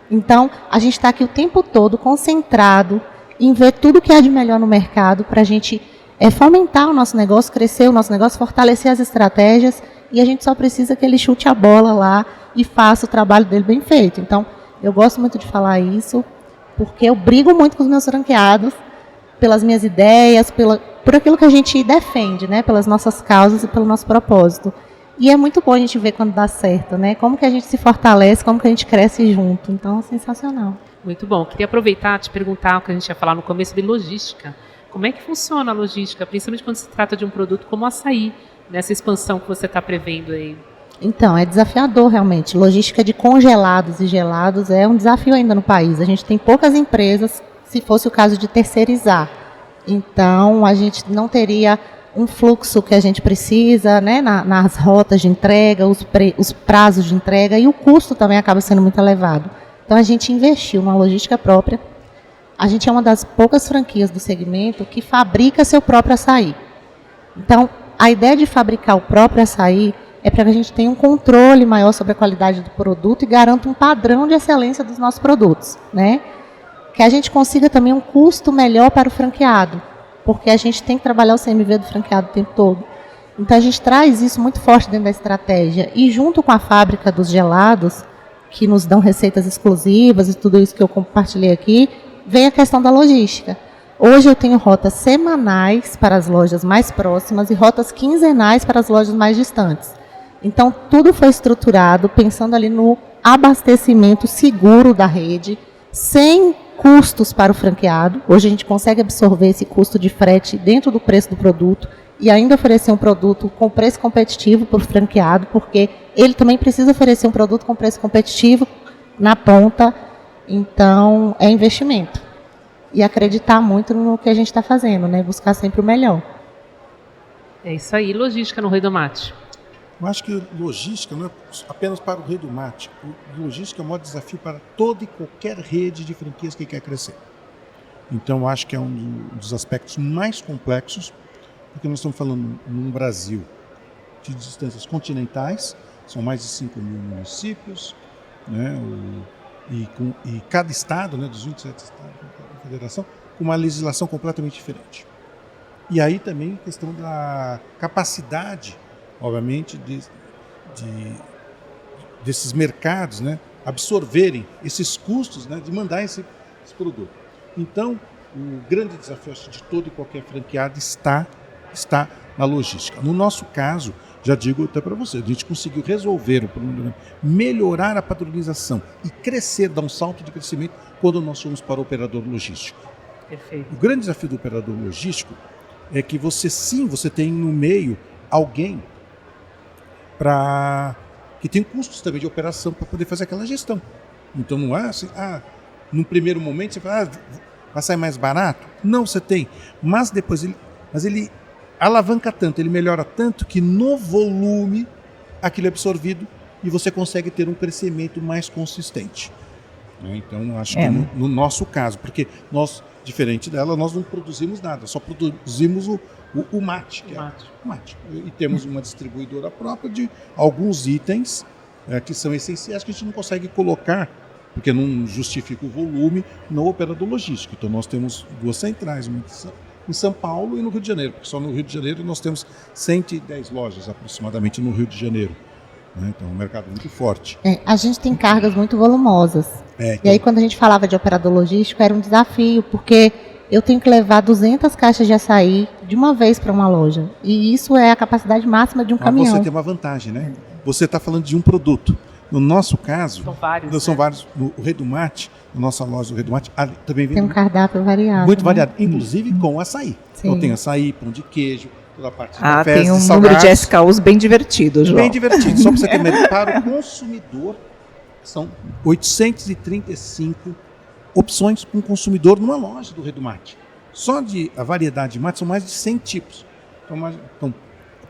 Então, a gente está aqui o tempo todo concentrado em ver tudo que há de melhor no mercado para a gente fomentar o nosso negócio, crescer o nosso negócio, fortalecer as estratégias, e a gente só precisa que ele chute a bola lá e faça o trabalho dele bem feito. Então, eu gosto muito de falar isso, porque eu brigo muito com os meus franqueados pelas minhas ideias, por aquilo que a gente defende, né, pelas nossas causas e pelo nosso propósito. E é muito bom a gente ver quando dá certo, né? Como que a gente se fortalece, como que a gente cresce junto. Então, sensacional. Muito bom. Queria aproveitar e te perguntar o que a gente ia falar no começo de logística. Como é que funciona a logística, principalmente quando se trata de um produto como o açaí, nessa expansão que você está prevendo aí? Então, é desafiador realmente. Logística de congelados e gelados é um desafio ainda no país. A gente tem poucas empresas, se fosse o caso de terceirizar. Então, a gente não teria um fluxo que a gente precisa, né, nas rotas de entrega, os prazos de entrega, e o custo também acaba sendo muito elevado. Então, a gente investiu numa logística própria. A gente é uma das poucas franquias do segmento que fabrica seu próprio açaí. Então, a ideia de fabricar o próprio açaí é para que a gente tenha um controle maior sobre a qualidade do produto e garanta um padrão de excelência dos nossos produtos, né? Que a gente consiga também um custo melhor para o franqueado, porque a gente tem que trabalhar o CMV do franqueado o tempo todo. Então, a gente traz isso muito forte dentro da estratégia. E junto com a fábrica dos gelados, que nos dão receitas exclusivas e tudo isso que eu compartilhei aqui, vem a questão da logística. Hoje eu tenho rotas semanais para as lojas mais próximas e rotas quinzenais para as lojas mais distantes. Então, tudo foi estruturado pensando ali no abastecimento seguro da rede, sem custos para o franqueado. Hoje a gente consegue absorver esse custo de frete dentro do preço do produto e ainda oferecer um produto com preço competitivo para o franqueado, porque ele também precisa oferecer um produto com preço competitivo na ponta. Então, é investimento. E acreditar muito no que a gente está fazendo, né? Buscar sempre o melhor. É isso aí. Logística no Rei do Mate. Eu acho que logística não é apenas para o Rei do Mate. Logística é o maior desafio para toda e qualquer rede de franquias que quer crescer. Então, eu acho que é um dos aspectos mais complexos, porque nós estamos falando num Brasil de distâncias continentais, são mais de 5 mil municípios, né? E cada estado, né, dos 27 estados da federação, com uma legislação completamente diferente. E aí também a questão da capacidade, obviamente, desses mercados, né, absorverem esses custos, né, de mandar esse produto. Então, o grande desafio de todo e qualquer franqueado está na logística. No nosso caso, já digo até para você, a gente conseguiu resolver o problema, melhorar a padronização e crescer, dar um salto de crescimento quando nós fomos para o operador logístico. Perfeito. O grande desafio do operador logístico é que você tem no meio alguém que tem custos também de operação para poder fazer aquela gestão. Então não é assim, num primeiro momento você fala, vai sair mais barato? Não, você tem, mas depois ele alavanca tanto, ele melhora tanto que no volume aquilo é absorvido e você consegue ter um crescimento mais consistente. Então, acho que no nosso caso, porque nós, diferente dela, nós não produzimos nada, só produzimos o mate. O mate. E temos uma distribuidora própria de alguns itens que são essenciais que a gente não consegue colocar, porque não justifica o volume no operador logístico. Então, nós temos 2 centrais, uma em São Paulo e no Rio de Janeiro, porque só no Rio de Janeiro nós temos 110 lojas aproximadamente no Rio de Janeiro. Então é um mercado muito forte. A gente tem cargas muito volumosas. Então... E aí quando a gente falava de operador logístico era um desafio, porque eu tenho que levar 200 caixas de açaí de uma vez para uma loja. E isso é a capacidade máxima de um caminhão. Você tem uma vantagem, né? Você está falando de um produto. No nosso caso, são vários. No Rei do Mate, na nossa loja do Rei do Mate, também tem um cardápio variado. Muito variado, inclusive com açaí. Sim. Então tem açaí, pão de queijo, toda a parte de cafés, tem um de número de SKUs bem divertido, João. Bem divertido. Só para você ter uma ideia, para o consumidor, são 835 opções para um consumidor numa loja do Rei do Mate. Só a variedade de mate são mais de 100 tipos. Então,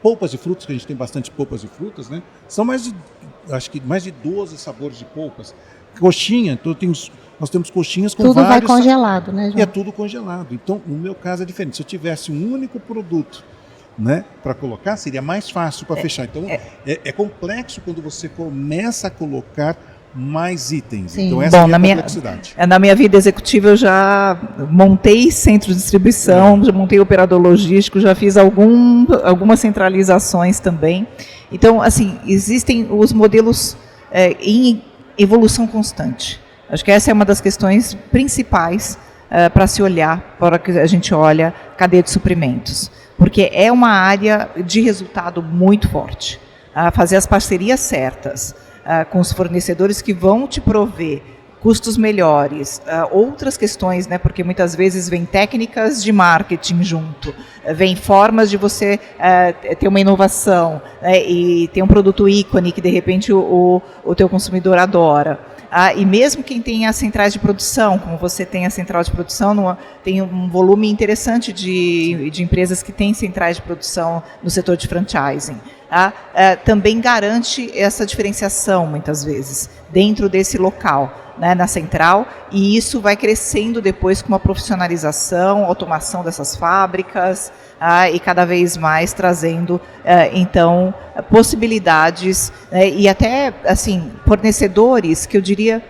polpas de frutas, que a gente tem bastante polpas de frutas, né? São mais de 12 sabores de polpas. Coxinha, então nós temos coxinhas com tudo vários... Tudo vai congelado, né, João? E é tudo congelado. Então, no meu caso é diferente. Se eu tivesse um único produto, né, para colocar, seria mais fácil para fechar. Então, é complexo quando você começa a colocar mais itens. Sim. Então, essa é a complexidade. Na minha vida executiva, eu já montei centro de distribuição, já montei operador logístico, já fiz algumas centralizações também. Então, assim, existem os modelos em evolução constante. Acho que essa é uma das questões principais para se olhar, para que a gente olha cadeia de suprimentos. Porque é uma área de resultado muito forte. Fazer as parcerias certas, com os fornecedores que vão te prover custos melhores, outras questões, né, porque muitas vezes vem técnicas de marketing junto, vem formas de você ter uma inovação, e ter um produto ícone que de repente o teu consumidor adora. E mesmo quem tem as centrais de produção, como você tem a central de produção, tem um volume interessante de empresas que têm centrais de produção no setor de franchising. Também garante essa diferenciação, muitas vezes, dentro desse local, né, na central, e isso vai crescendo depois com uma profissionalização, automação dessas fábricas, e cada vez mais trazendo, então, possibilidades, e até, assim, fornecedores que eu diria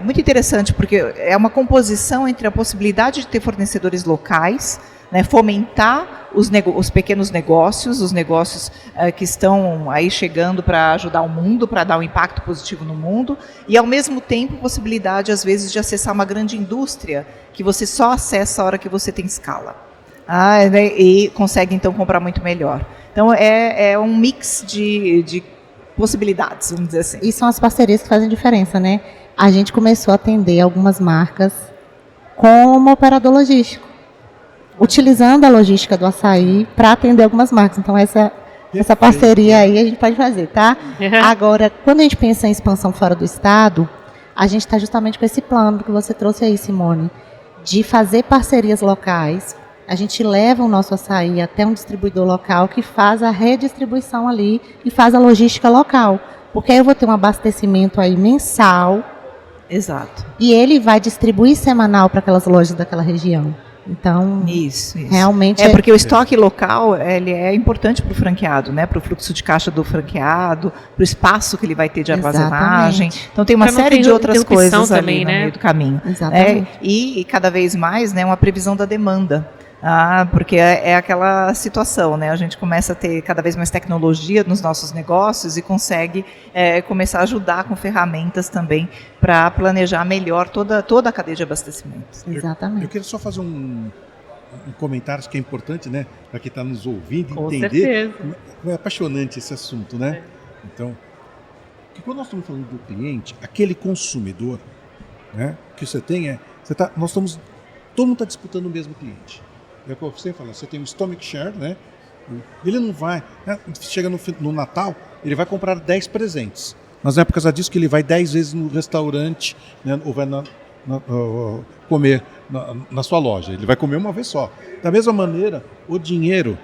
muito interessante, porque é uma composição entre a possibilidade de ter fornecedores locais, né, fomentar os pequenos negócios, os negócios que estão aí chegando para ajudar o mundo, para dar um impacto positivo no mundo, e ao mesmo tempo possibilidade, às vezes, de acessar uma grande indústria que você só acessa a hora que você tem escala. Né, e consegue, então, comprar muito melhor. Então, é um mix de possibilidades, vamos dizer assim. E são as parcerias que fazem diferença, né? A gente começou a atender algumas marcas como operador logístico, utilizando a logística do açaí para atender algumas marcas. Então, essa parceria aí a gente pode fazer, tá? Agora, quando a gente pensa em expansão fora do estado, a gente está justamente com esse plano que você trouxe aí, Simone, de fazer parcerias locais. A gente leva o nosso açaí até um distribuidor local que faz a redistribuição ali e faz a logística local. Porque aí eu vou ter um abastecimento aí mensal. Exato. E ele vai distribuir semanal para aquelas lojas daquela região. Então, isso. Realmente porque o estoque local ele é importante para o franqueado, né? Para o fluxo de caixa do franqueado, para o espaço que ele vai ter de armazenagem. Então tem uma série de outras coisas também, ali no meio do caminho. Exatamente. E cada vez mais, né, uma previsão da demanda. Porque é aquela situação, né? A gente começa a ter cada vez mais tecnologia nos nossos negócios e consegue começar a ajudar com ferramentas também para planejar melhor toda a cadeia de abastecimento. Exatamente. Eu queria só fazer um comentário que é importante, né? Para quem está nos ouvindo com entender. Certeza. Como é apaixonante esse assunto, né? Então, porque quando nós estamos falando do cliente, aquele consumidor, né? Que você tem todo mundo está disputando o mesmo cliente. É o que você fala, você tem um stomach share, né? Ele não vai, né? Chega no Natal, ele vai comprar 10 presentes. Nas épocas disso que ele vai 10 vezes no restaurante, né? Ou vai comer na sua loja. Ele vai comer uma vez só. Da mesma maneira, o dinheiro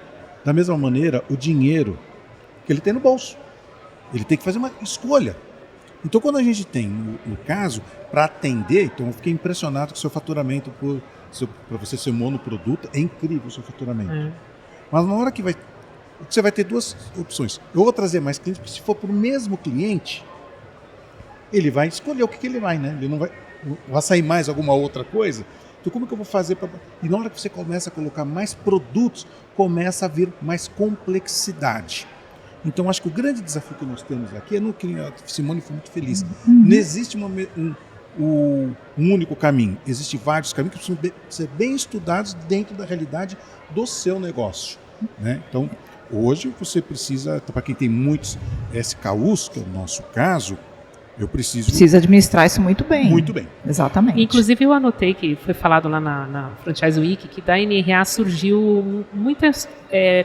que ele tem no bolso. Ele tem que fazer uma escolha. Então, quando a gente tem, no caso, para atender, então eu fiquei impressionado com o seu faturamento para você ser monoproduto, é incrível o seu faturamento. Mas na hora que você vai ter duas opções. Eu vou trazer mais clientes, porque se for para o mesmo cliente, ele vai escolher o que ele vai, né? Ele não vai sair mais alguma outra coisa. Então como que eu vou fazer para... E na hora que você começa a colocar mais produtos, começa a vir mais complexidade. Então acho que o grande desafio que nós temos aqui é no que a Simone foi muito feliz. Não existe um único caminho. Existem vários caminhos que precisam ser bem estudados dentro da realidade do seu negócio, né? Então, hoje você precisa, para quem tem muitos SKUs, que é o nosso caso, Precisa administrar isso muito bem. Muito bem. Exatamente. Inclusive, eu anotei que foi falado lá na Franchise Week que da NRA surgiu muitas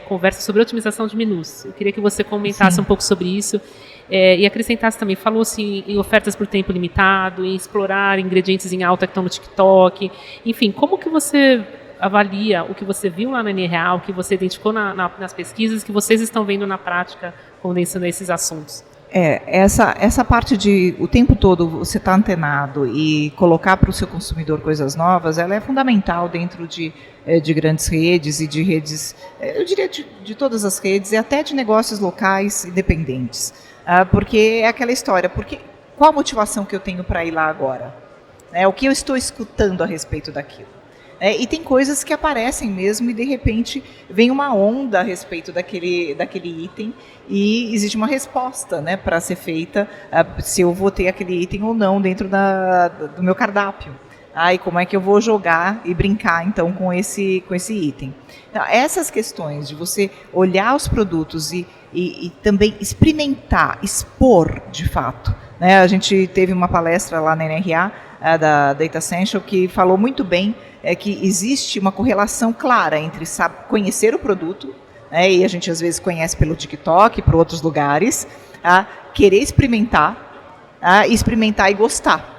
conversas sobre otimização de menus. Eu queria que você comentasse um pouco sobre isso e acrescentasse também. Falou-se em ofertas por tempo limitado, em explorar ingredientes em alta que estão no TikTok. Enfim, como que você avalia o que você viu lá na NRA, o que você identificou nas pesquisas, que vocês estão vendo na prática condensando esses assuntos? Essa parte de o tempo todo você estar antenado e colocar para o seu consumidor coisas novas, ela é fundamental dentro de grandes redes e de redes, eu diria de todas as redes e até de negócios locais independentes. Porque é aquela história, qual a motivação que eu tenho para ir lá agora? O que eu estou escutando a respeito daquilo? E tem coisas que aparecem mesmo e de repente vem uma onda a respeito daquele item e existe uma resposta, né, para ser feita se eu vou ter aquele item ou não dentro do meu cardápio. E como é que eu vou jogar e brincar então com esse item. Então, essas questões de você olhar os produtos e também experimentar, expor de fato. Né? A gente teve uma palestra lá na NRA, da Data Essential, que falou muito bem que existe uma correlação clara entre conhecer o produto, e a gente às vezes conhece pelo TikTok, por outros lugares, querer experimentar, experimentar e gostar.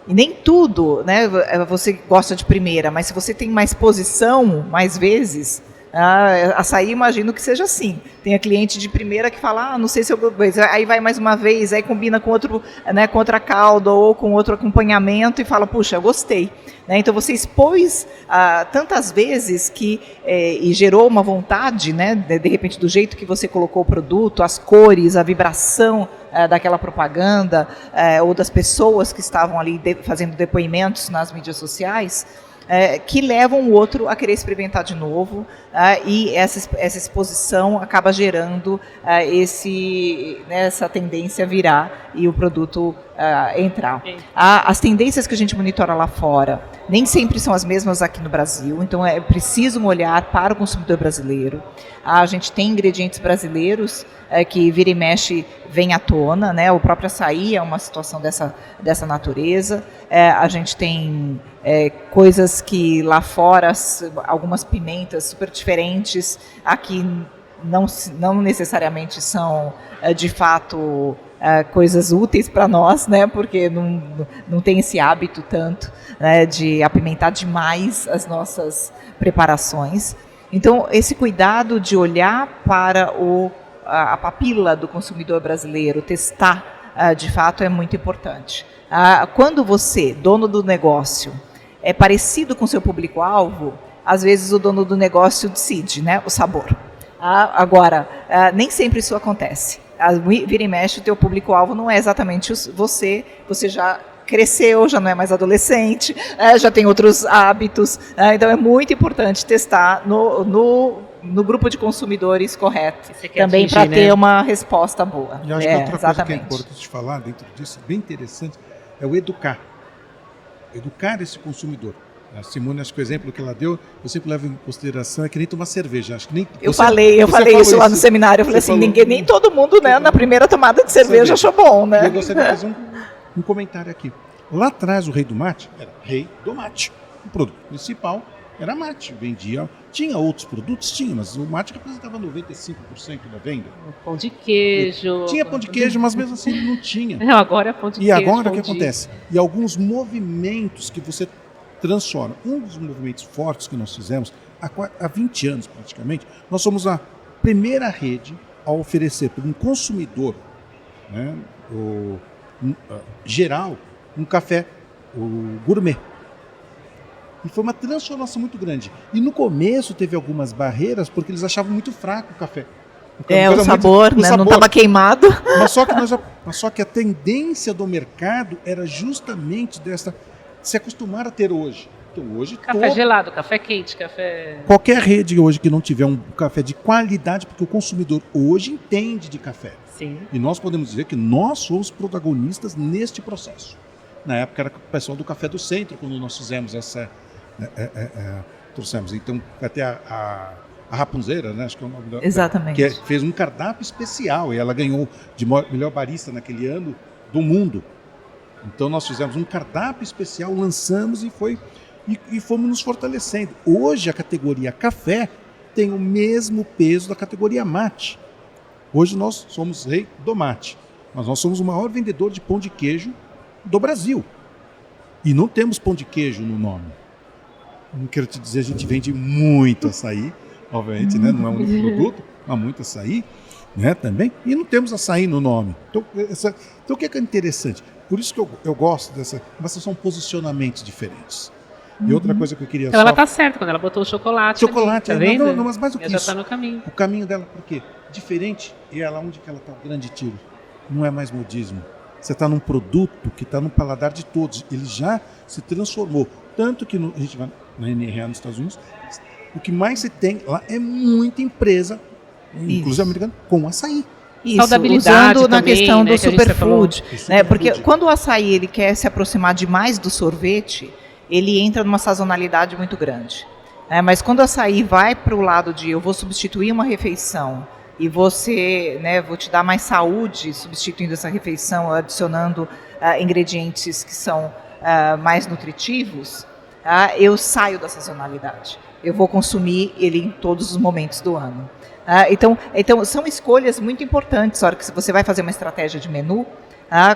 E nem tudo, né, você gosta de primeira, mas se você tem mais exposição, mais vezes, açaí imagino que seja assim. Tem a cliente de primeira que fala, não sei se eu gosto, aí vai mais uma vez, aí combina com outro, né, com outra calda ou com outro acompanhamento e fala, puxa, eu gostei. Né, então você expôs tantas vezes e gerou uma vontade, né, de repente do jeito que você colocou o produto, as cores, a vibração daquela propaganda ou das pessoas que estavam ali fazendo depoimentos nas mídias sociais, que levam o outro a querer experimentar de novo, e essa exposição acaba gerando essa tendência a virar e o produto entrar. As tendências que a gente monitora lá fora nem sempre são as mesmas aqui no Brasil, então é preciso um olhar para o consumidor brasileiro. A gente tem ingredientes brasileiros que vira e mexe vem à tona, né? O próprio açaí é uma situação dessa natureza. A gente tem coisas que lá fora, algumas pimentas super diferentes, aqui não necessariamente são de fato coisas úteis para nós, né? Porque não tem esse hábito tanto, né, de apimentar demais as nossas preparações. Então, esse cuidado de olhar para a papila do consumidor brasileiro, testar de fato é muito importante. Quando você, dono do negócio, é parecido com o seu público-alvo, às vezes o dono do negócio decide, né, o sabor. Agora, nem sempre isso acontece. Vira e mexe, o teu público-alvo não é exatamente você já cresceu, já não é mais adolescente, já tem outros hábitos, então é muito importante testar no grupo de consumidores correto, também para ter uma resposta boa. E acho que outra coisa que é importante falar dentro disso, bem interessante, é o educar esse consumidor. A Simone, acho que o exemplo que ela deu, eu sempre levo em consideração, é que nem tomar cerveja. Acho que nem, eu falei isso lá no seminário, eu falei assim, nem todo mundo, né, na primeira tomada de cerveja achou bom, né? Eu gostaria de fazer um comentário aqui. Lá atrás, o rei do mate era rei do mate. O produto principal era mate. Vendia. Tinha outros produtos? Tinha, mas o mate representava 95% da venda. O pão de queijo. Tinha pão de queijo, mas mesmo assim ele não tinha. Não, agora é pão de queijo. E agora o que acontece? E alguns movimentos que você transforma. Um dos movimentos fortes que nós fizemos, há 20 anos praticamente, nós somos a primeira rede a oferecer para um consumidor, né, geral, um café gourmet. E foi uma transformação muito grande. E no começo teve algumas barreiras, porque eles achavam muito fraco o café. O sabor, né? Não estava queimado. Mas só que a tendência do mercado era justamente se acostumar a ter hoje. Então, hoje café gelado, café quente, café... Qualquer rede hoje que não tiver um café de qualidade, porque o consumidor hoje entende de café. Sim. E nós podemos dizer que nós somos protagonistas neste processo. Na época era o pessoal do Café do Centro, quando nós fizemos trouxemos. Então, até a Rapunzeira, né? Acho que é o nome dela. Exatamente. Que fez um cardápio especial e ela ganhou de melhor barista naquele ano do mundo. Então, nós fizemos um cardápio especial, lançamos e fomos nos fortalecendo. Hoje, a categoria café tem o mesmo peso da categoria mate. Hoje, nós somos rei do mate. Mas nós somos o maior vendedor de pão de queijo do Brasil. E não temos pão de queijo no nome. Não quero te dizer, a gente vende muito açaí, obviamente, né? Não é um único produto, mas muito açaí, né? Também. E não temos açaí no nome. Então, o que é interessante? Por isso que eu gosto dessa... Mas são posicionamentos diferentes. E outra coisa que eu queria... Ela está certa, quando ela botou o chocolate. Chocolate, ali, tá vendo? Não, mas mais do que já isso. está no caminho. O caminho dela, por quê? Diferente, e ela, onde que ela está? O grande tiro. Não é mais modismo. Você está num produto que está no paladar de todos. Ele já se transformou. Tanto que a gente vai na NRA nos Estados Unidos, o que mais se tem lá é muita empresa, inclusive americana, com açaí. Isso, usando na questão do superfood. Né? Porque quando o açaí ele quer se aproximar demais do sorvete, ele entra numa sazonalidade muito grande. Mas quando o açaí vai para o lado de eu vou substituir uma refeição e você, né, vou te dar mais saúde substituindo essa refeição, adicionando ingredientes que são mais nutritivos, eu saio da sazonalidade. Eu vou consumir ele em todos os momentos do ano. Então, são escolhas muito importantes. Na hora que você vai fazer uma estratégia de menu,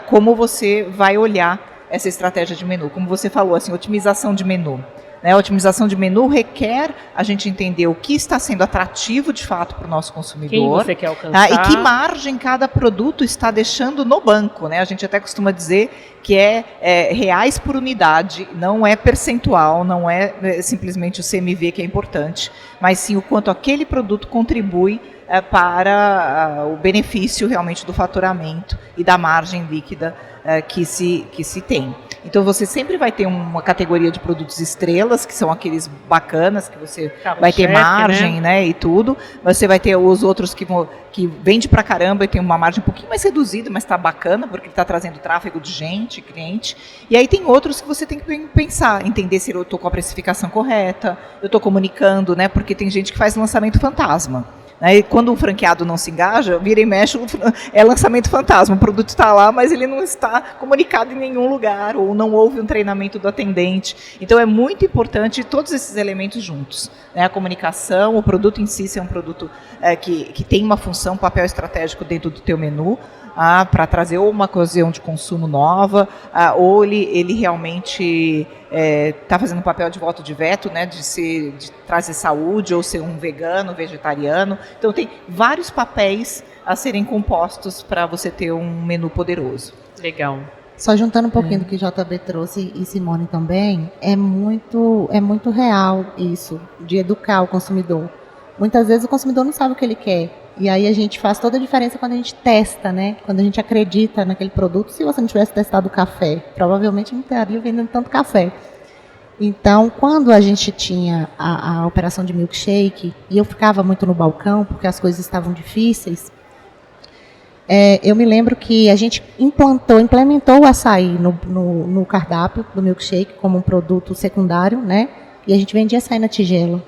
como você vai olhar essa estratégia de menu. Como você falou, assim, otimização de menu. A otimização de menu requer a gente entender o que está sendo atrativo de fato para o nosso consumidor. Quem você quer alcançar. E que margem cada produto está deixando no banco. A gente até costuma dizer que é reais por unidade, não é percentual, não é simplesmente o CMV que é importante, mas sim o quanto aquele produto contribui para o benefício realmente do faturamento e da margem líquida que se tem. Então você sempre vai ter uma categoria de produtos estrelas, que são aqueles bacanas, que você vai ter margem, né, e tudo. Você vai ter os outros que vende pra caramba e tem uma margem um pouquinho mais reduzida, mas está bacana, porque está trazendo tráfego de gente, cliente. E aí tem outros que você tem que pensar, entender se eu estou com a precificação correta, eu estou comunicando, né, porque tem gente que faz lançamento fantasma. E quando um franqueado não se engaja, vira e mexe, é lançamento fantasma. O produto está lá, mas ele não está comunicado em nenhum lugar, ou não houve um treinamento do atendente. Então é muito importante todos esses elementos juntos. A comunicação, o produto em si, é um produto que tem uma função, um papel estratégico dentro do teu menu, para trazer ou uma ocasião de consumo nova, ou ele realmente está fazendo um papel de voto de veto, né, de trazer saúde, ou ser um vegano, vegetariano. Então tem vários papéis a serem compostos para você ter um menu poderoso. Legal. Só juntando um pouquinho do que JB trouxe e Simone também, é muito real isso, de educar o consumidor. Muitas vezes o consumidor não sabe o que ele quer. E aí a gente faz toda a diferença quando a gente testa, né? Quando a gente acredita naquele produto. Se você não tivesse testado o café, provavelmente não estaria vendendo tanto café. Então, quando a gente tinha a operação de milkshake, e eu ficava muito no balcão, porque as coisas estavam difíceis, eu me lembro que a gente implementou o açaí no cardápio do milkshake como um produto secundário, né? E a gente vendia açaí na tigela.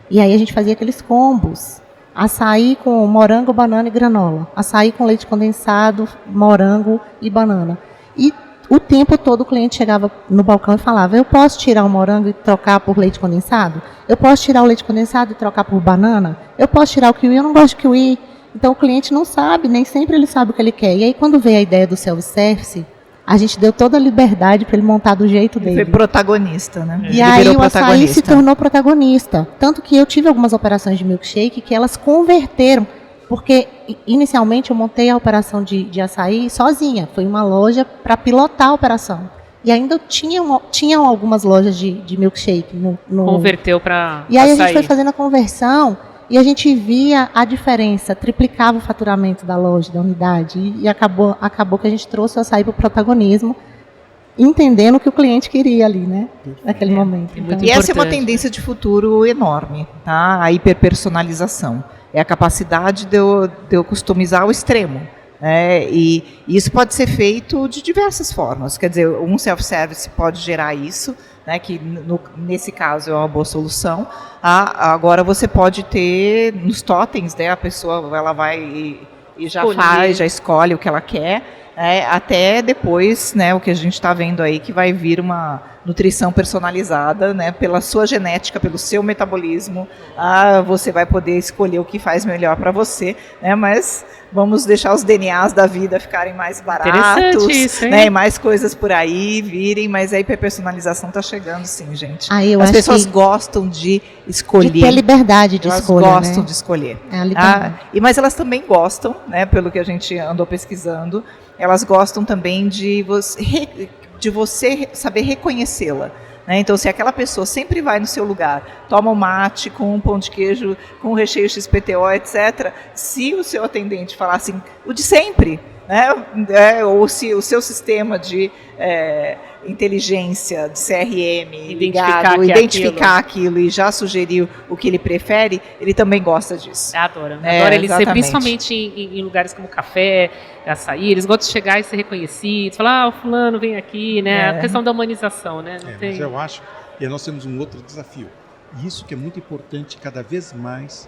E aí a gente fazia aqueles combos. Açaí com morango, banana e granola. Açaí com leite condensado, morango e banana. E o tempo todo o cliente chegava no balcão e falava: eu posso tirar o morango e trocar por leite condensado? Eu posso tirar o leite condensado e trocar por banana? Eu posso tirar o kiwi? Eu não gosto de kiwi. Então o cliente não sabe, nem sempre ele sabe o que ele quer. E aí quando veio a ideia do self-service, a gente deu toda a liberdade para ele montar do jeito dele. Ele foi protagonista, né? E aí o açaí se tornou protagonista. Tanto que eu tive algumas operações de milkshake que elas converteram, porque inicialmente eu montei a operação de açaí sozinha. Foi uma loja para pilotar a operação. E ainda tinham algumas lojas de milkshake. Converteu para E aí açaí. A gente foi fazendo a conversão e a gente via a diferença, triplicava o faturamento da loja, da unidade, e acabou que a gente trouxe o açaí para o protagonismo, entendendo o que o cliente queria ali, né, naquele momento. Então, e essa é uma tendência de futuro enorme, tá? A hiperpersonalização. É a capacidade de eu customizar ao extremo. E isso pode ser feito de diversas formas. Quer dizer, um self-service pode gerar isso, né, que nesse caso é uma boa solução. Agora você pode ter nos totens, né, a pessoa ela vai e já faz, já escolhe o que ela quer, até depois, né, o que a gente está vendo aí, que vai vir uma nutrição personalizada, né, pela sua genética, pelo seu metabolismo, você vai poder escolher o que faz melhor para você, né, mas vamos deixar os DNAs da vida ficarem mais baratos, isso, né, e mais coisas por aí virem, mas a hiperpersonalização está chegando sim, gente. Eu As acho pessoas que gostam de escolher. De ter liberdade de escolha, elas gostam né? de escolher. É a liberdade. Mas elas também gostam, né, pelo que a gente andou pesquisando, elas gostam também de você saber reconhecê-la. Né? Então, se aquela pessoa sempre vai no seu lugar, toma um mate com um pão de queijo, com um recheio XPTO, etc., se o seu atendente falar assim, o de sempre, né? Ou se o seu sistema de inteligência, de CRM identificar aquilo e já sugeriu o que ele prefere, ele também gosta disso. Adora ele ser, principalmente em lugares como café, açaí, eles gostam de chegar e ser reconhecidos, falar, o fulano vem aqui, né? A questão da humanização, né? Mas eu acho que nós temos um outro desafio. E isso que é muito importante, cada vez mais,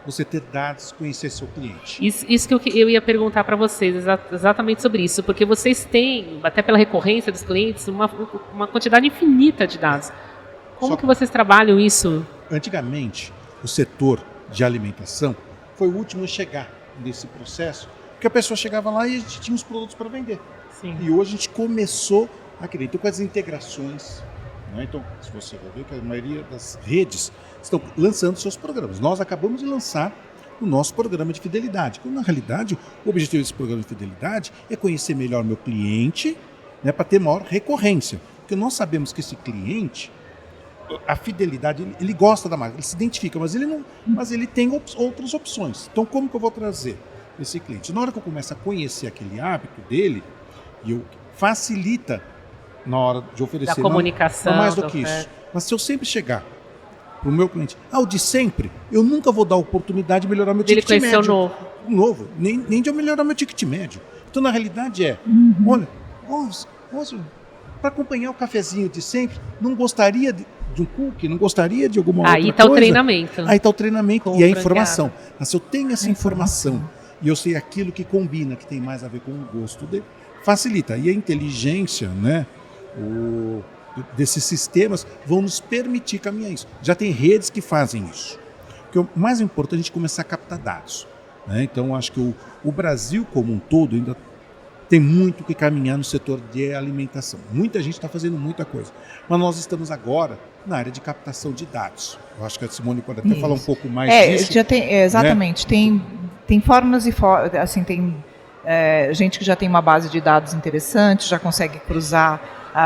você ter dados, conhecer seu cliente. Isso que eu ia perguntar para vocês, exatamente sobre isso, porque vocês têm, até pela recorrência dos clientes, uma quantidade infinita de dados. Como que vocês trabalham isso? Antigamente, o setor de alimentação foi o último a chegar nesse processo, porque a pessoa chegava lá e a gente tinha os produtos para vender. Sim. E hoje a gente começou a querer. Então, com as integrações, né? Então, se você vai ver que a maioria das redes estão lançando seus programas. Nós acabamos de lançar o nosso programa de fidelidade. Quando, na realidade, o objetivo desse programa de fidelidade é conhecer melhor meu cliente, né, para ter maior recorrência. Porque nós sabemos que esse cliente, a fidelidade, ele gosta da marca, ele se identifica, mas ele tem outras opções. Então, como que eu vou trazer esse cliente? Na hora que eu começo a conhecer aquele hábito dele, facilita na hora de oferecer. Da comunicação. Não mais do que isso. Mas se eu sempre chegar para o meu cliente, o de sempre, eu nunca vou dar a oportunidade de melhorar meu ticket médio. Ele conheceu o novo. Nem de eu melhorar meu ticket médio. Então, na realidade olha, para acompanhar o cafezinho de sempre, não gostaria de um cookie, não gostaria de alguma outra coisa. Aí está o treinamento. Aí está o treinamento e a informação. Mas se eu tenho essa informação e eu sei aquilo que combina, que tem mais a ver com o gosto dele, facilita. E a inteligência, né, desses sistemas vão nos permitir caminhar isso. Já tem redes que fazem isso. Porque o mais importante é a gente começar a captar dados. Né? Então, acho que o Brasil como um todo ainda tem muito que caminhar no setor de alimentação. Muita gente está fazendo muita coisa. Mas nós estamos agora na área de captação de dados. Eu acho que a Simone pode até falar um pouco mais disso. Já tem, exatamente. Né? Tem formas e formas. Assim, tem gente que já tem uma base de dados interessante, já consegue cruzar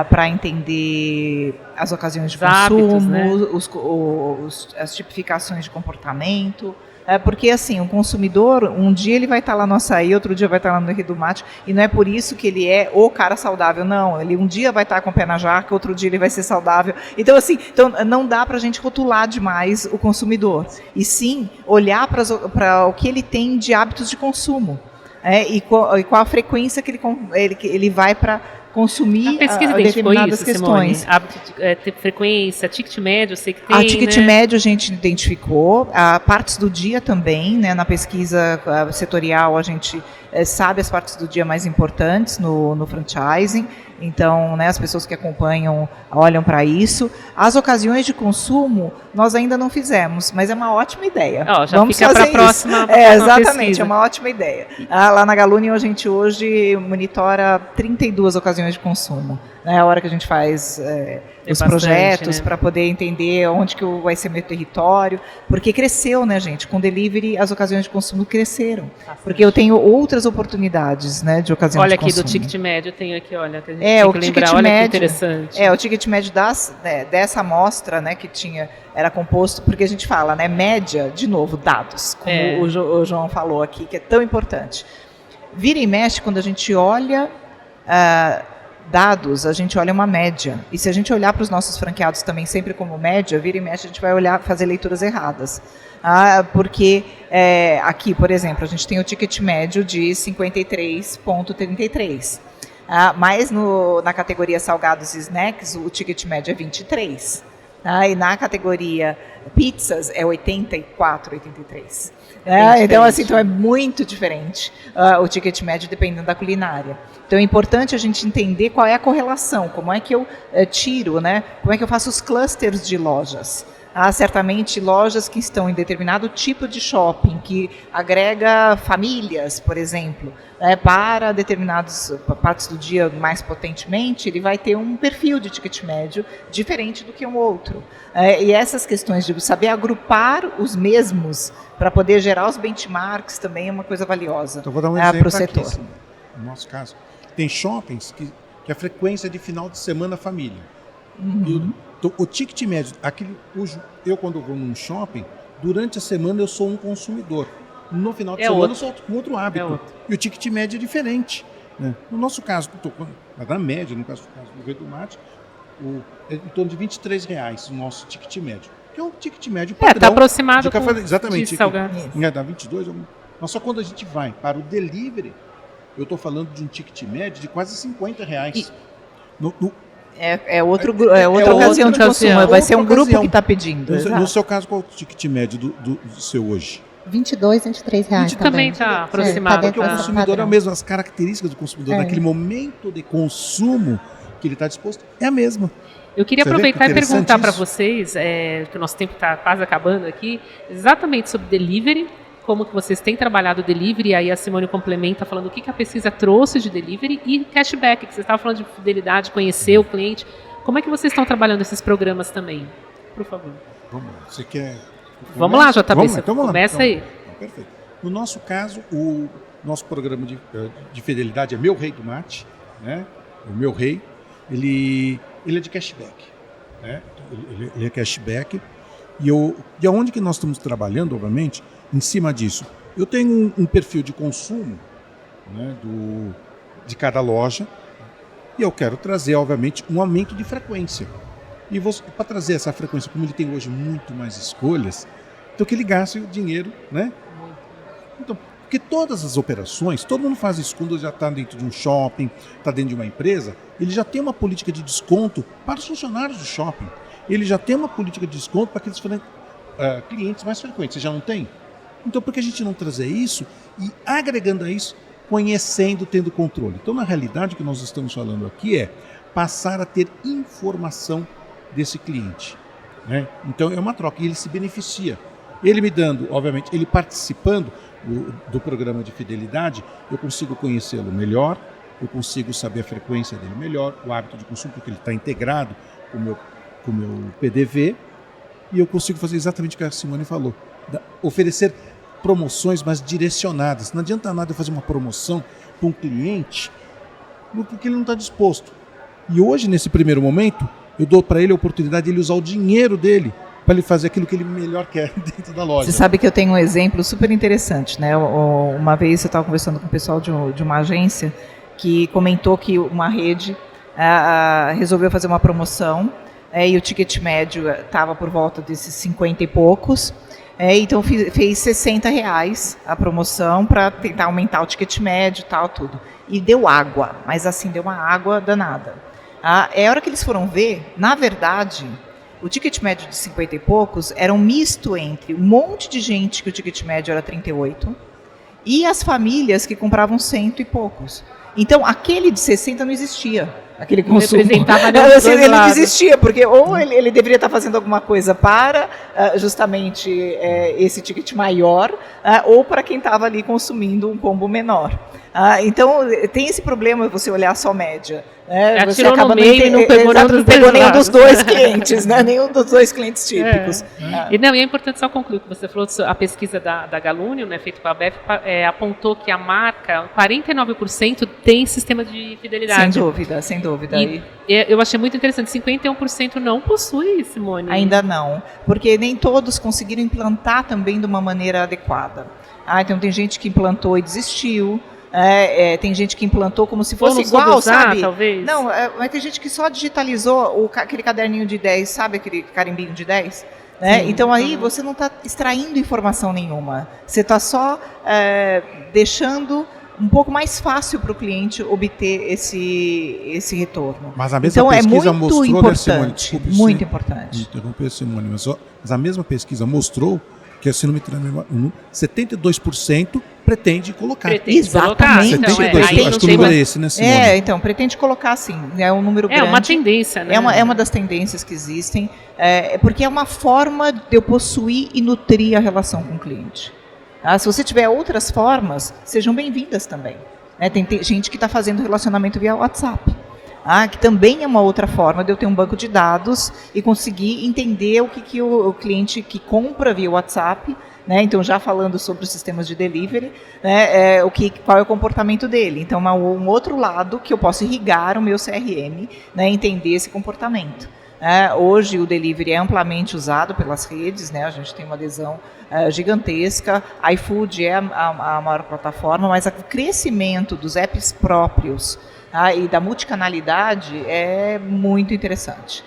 para entender as ocasiões de consumo, hábitos, né? As tipificações de comportamento. Porque assim, o consumidor, um dia ele vai estar lá no açaí, outro dia vai estar lá no Henrique do Mate, e não é por isso que ele é o cara saudável, não. Ele um dia vai estar com o pé na jaca, outro dia ele vai ser saudável. Então, assim, não dá para a gente rotular demais o consumidor. E sim, olhar para o que ele tem de hábitos de consumo. E qual a frequência que ele vai para consumir determinadas questões. Simone, hábito de frequência, ticket médio, eu sei que tem. A ticket médio a gente identificou, partes do dia também, né, na pesquisa setorial a gente sabe as partes do dia mais importantes no franchising, então, né, as pessoas que acompanham olham para isso. As ocasiões de consumo nós ainda não fizemos, mas é uma ótima ideia. Já vamos fica fazer para a próxima. Exatamente, pesquisa. É uma ótima ideia. Lá na Galunion a gente hoje monitora 32 ocasiões de consumo. É a hora que a gente faz os projetos, né, para poder entender onde que vai ser meu território, porque cresceu, né, gente? Com delivery as ocasiões de consumo cresceram, porque eu tenho outras oportunidades, né, de ocasiões de consumo. Olha aqui do ticket médio, eu tenho aqui, olha, que a gente tem o que ticket lembrar, olha médio, que interessante. O ticket médio dessa amostra, né, que era composto, porque a gente fala, né, média, de novo, dados, como o João falou aqui, que é tão importante. Vira e mexe, quando a gente olha dados, a gente olha uma média. E se a gente olhar para os nossos franqueados também sempre como média, vira e mexe, a gente vai fazer leituras erradas. Porque aqui, por exemplo, a gente tem o ticket médio de 53,33. Mas na categoria salgados e snacks, o ticket médio é 23. E na categoria pizzas é 84, 83. Então é muito diferente o ticket médio dependendo da culinária. Então é importante a gente entender qual é a correlação, como é que eu tiro, né? Como é que eu faço os clusters de lojas. Há certamente lojas que estão em determinado tipo de shopping, que agrega famílias, por exemplo, para determinadas partes do dia mais potentemente, ele vai ter um perfil de ticket médio diferente do que um outro. E essas questões de saber agrupar os mesmos para poder gerar os benchmarks também é uma coisa valiosa então, vou dar um exemplo para o setor. Aqui, no nosso caso, tem shoppings que a frequência é de final de semana família. Uhum. O ticket médio, eu quando vou num shopping, durante a semana eu sou um consumidor. No final de semana eu sou com outro hábito. E o ticket médio é diferente. Né? No nosso caso, na média, no caso do Rei do Mate, é em torno de R$23 o nosso ticket médio. Que é um ticket médio padrão. Está aproximado de café, exatamente. De salgado. Dá 22. Mas só quando a gente vai para o delivery, eu estou falando de um ticket médio de quase R$50. É outra ocasião de consumo, vai ser um grupo que está pedindo. No seu caso, qual é o ticket médio do seu hoje? R$22, R$23 também está aproximado. Porque o consumidor é o mesmo, as características do consumidor naquele momento de consumo que ele está disposto é a mesma. Eu queria aproveitar e perguntar para vocês, que o nosso tempo está quase acabando aqui, exatamente sobre delivery, como que vocês têm trabalhado o delivery, e aí a Simone complementa falando o que a pesquisa trouxe de delivery e cashback, que você estava falando de fidelidade, conhecer o cliente. Como é que vocês estão trabalhando esses programas também? Por favor. Vamos lá. Você quer... Vamos lá, JB, começa aí. Perfeito. No nosso caso, o nosso programa de fidelidade é Meu Rei do Mate, né? O Meu Rei, ele é de cashback, né? Ele é cashback. E aonde que nós estamos trabalhando, obviamente, em cima disso? Eu tenho um perfil de consumo, né, de cada loja, e eu quero trazer, obviamente, um aumento de frequência. E para trazer essa frequência, como ele tem hoje muito mais escolhas, então que ele gaste o dinheiro, né? Então, porque todas as operações, todo mundo faz isso quando já está dentro de um shopping, está dentro de uma empresa, ele já tem uma política de desconto para os funcionários do shopping. Ele já tem uma política de desconto para aqueles clientes mais frequentes. Você já não tem? Então, por que a gente não trazer isso e agregando a isso, conhecendo, tendo controle? Então, na realidade, o que nós estamos falando aqui é passar a ter informação desse cliente, né? Então, é uma troca e ele se beneficia. Ele me dando, obviamente, ele participando do programa de fidelidade, eu consigo conhecê-lo melhor, eu consigo saber a frequência dele melhor, o hábito de consumo, porque ele está integrado com o meu PDV, e eu consigo fazer exatamente o que a Simone falou, oferecer promoções mais direcionadas. Não adianta nada eu fazer uma promoção para um cliente porque ele não está disposto. E hoje, nesse primeiro momento, eu dou para ele a oportunidade de ele usar o dinheiro dele para ele fazer aquilo que ele melhor quer dentro da loja. Você sabe que eu tenho um exemplo super interessante, né? Uma vez eu estava conversando com o pessoal de uma agência que comentou que uma rede resolveu fazer uma promoção e o ticket médio estava por volta desses 50 e poucos. Então fez R$60 a promoção para tentar aumentar o ticket médio e tal, tudo. E deu água, mas assim, deu uma água danada. A hora que eles foram ver, na verdade, o ticket médio de 50 e poucos era um misto entre um monte de gente que o ticket médio era 38 e as famílias que compravam 100 e poucos. Então, aquele de 60 não existia. Aquele consumo. Ele não existia, porque ou ele deveria estar fazendo alguma coisa para justamente esse ticket maior, ou para quem estava ali consumindo um combo menor. Então, tem esse problema você olhar só média. Você acaba no meio e não pegou nenhum dos dois clientes, né? Nenhum dos dois clientes típicos. E é importante só concluir que você falou, a pesquisa da Galunion, né, feita com a ABF, apontou que a marca, 49% tem sistema de fidelidade. Sem dúvida. E eu achei muito interessante, 51% não possui, Simone. Ainda não, porque nem todos conseguiram implantar também de uma maneira adequada. Então tem gente que implantou e desistiu. Tem gente que implantou como se fosse Ou não igual, soube usar, sabe? talvez. Não, mas tem gente que só digitalizou aquele caderninho de 10, sabe aquele carimbinho de 10? Né? Então aí você não está extraindo informação nenhuma. Você está só deixando um pouco mais fácil para o cliente obter esse retorno. Mas a mesma então pesquisa é muito mostrou, importante, Simone, muito importante. Interromper, Simone, mas a mesma pesquisa mostrou que, se não me engano, 72% pretende colocar. Exatamente. Então, 72%, acho que o número é esse, né, Simone? Então, pretende colocar sim, é um número grande. É uma tendência, né? É uma das tendências que existem, porque é uma forma de eu possuir e nutrir a relação com o cliente. Se você tiver outras formas, sejam bem-vindas também. Tem gente que está fazendo relacionamento via WhatsApp, que também é uma outra forma de eu ter um banco de dados e conseguir entender o que o cliente que compra via WhatsApp, né? Então, já falando sobre os sistemas de delivery, né? Qual é o comportamento dele. Então, um outro lado que eu posso irrigar o meu CRM, né? Entender esse comportamento. Hoje o delivery é amplamente usado pelas redes, né? A gente tem uma adesão gigantesca, iFood é a maior plataforma, mas o crescimento dos apps próprios e da multicanalidade é muito interessante.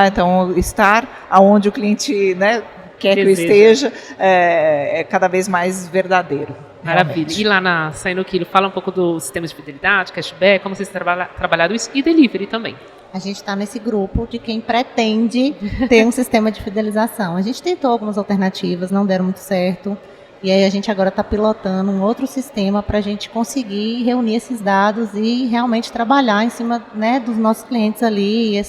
Então, estar onde o cliente, né, quer que eu esteja é cada vez mais verdadeiro. Maravilha. Realmente. E lá na Sai no Quilo, fala um pouco do sistema de fidelidade, cashback, como vocês trabalharam isso, e delivery também. A gente está nesse grupo de quem pretende ter um sistema de fidelização. A gente tentou algumas alternativas, não deram muito certo. E aí a gente agora está pilotando um outro sistema para a gente conseguir reunir esses dados e realmente trabalhar em cima, né, dos nossos clientes ali,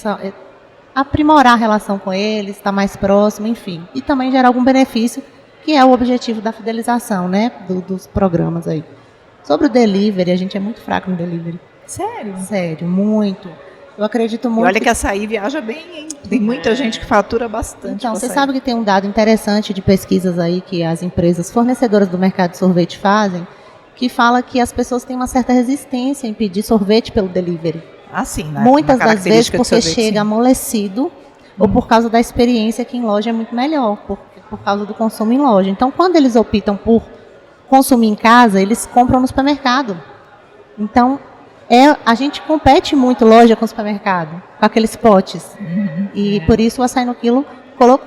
aprimorar a relação com eles, estar mais próximo, enfim. E também gerar algum benefício, que é o objetivo da fidelização, né, dos programas aí. Sobre o delivery, a gente é muito fraco no delivery. Sério? Sério, muito. Eu acredito muito. E olha que açaí viaja bem, hein? Tem muita gente que fatura bastante. Então, você sabe que tem um dado interessante de pesquisas aí que as empresas fornecedoras do mercado de sorvete fazem, que fala que as pessoas têm uma certa resistência em pedir sorvete pelo delivery. Sim, né? Muitas das vezes porque sorvete, chega amolecido ou por causa da experiência que em loja é muito melhor, por causa do consumo em loja. Então, quando eles optam por consumir em casa, eles compram no supermercado. Então, a gente compete muito loja com supermercado, com aqueles potes. E por isso o Açaí no Quilo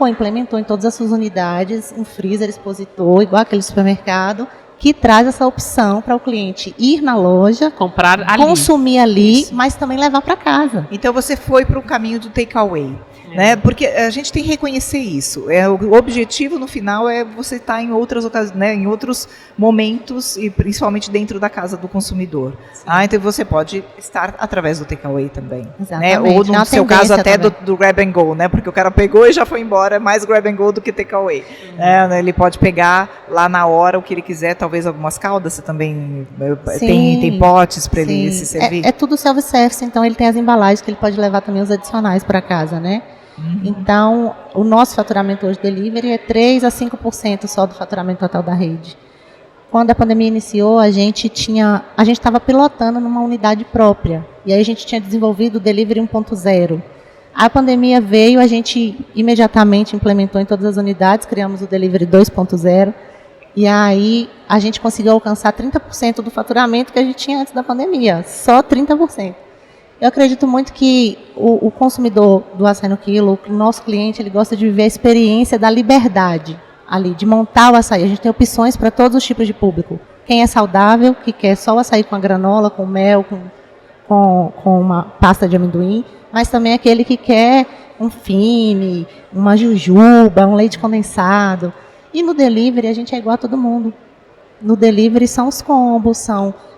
implementou em todas as suas unidades um freezer expositor, igual aquele supermercado, que traz essa opção para o cliente ir na loja, comprar ali, consumir ali, mas também levar para casa. Então você foi para o caminho do takeaway. Né? Porque a gente tem que reconhecer isso. O objetivo no final é você estar em outras ocasiões, né? Em outros momentos e principalmente dentro da casa do consumidor. Então você pode estar através do takeaway também. Exatamente. Né? Ou no seu caso até do grab and go, né? Porque o cara pegou e já foi embora, é mais grab and go do que takeaway. Ele pode pegar lá na hora o que ele quiser, talvez algumas caldas, você também tem potes para ele se servir. É tudo self-service, então ele tem as embalagens que ele pode levar também os adicionais para casa, né? Então, o nosso faturamento hoje delivery é 3 a 5% só do faturamento total da rede. Quando a pandemia iniciou, a gente estava pilotando numa unidade própria. E aí a gente tinha desenvolvido o delivery 1.0. A pandemia veio, a gente imediatamente implementou em todas as unidades, criamos o delivery 2.0. E aí a gente conseguiu alcançar 30% do faturamento que a gente tinha antes da pandemia. Só 30%. Eu acredito muito que o consumidor do Açaí no Quilo, o nosso cliente, ele gosta de viver a experiência da liberdade ali, de montar o açaí. A gente tem opções para todos os tipos de público. Quem é saudável, que quer só o açaí com a granola, com mel, com uma pasta de amendoim, mas também aquele que quer um fine, uma jujuba, um leite condensado. E no delivery a gente é igual a todo mundo. No delivery são os combos,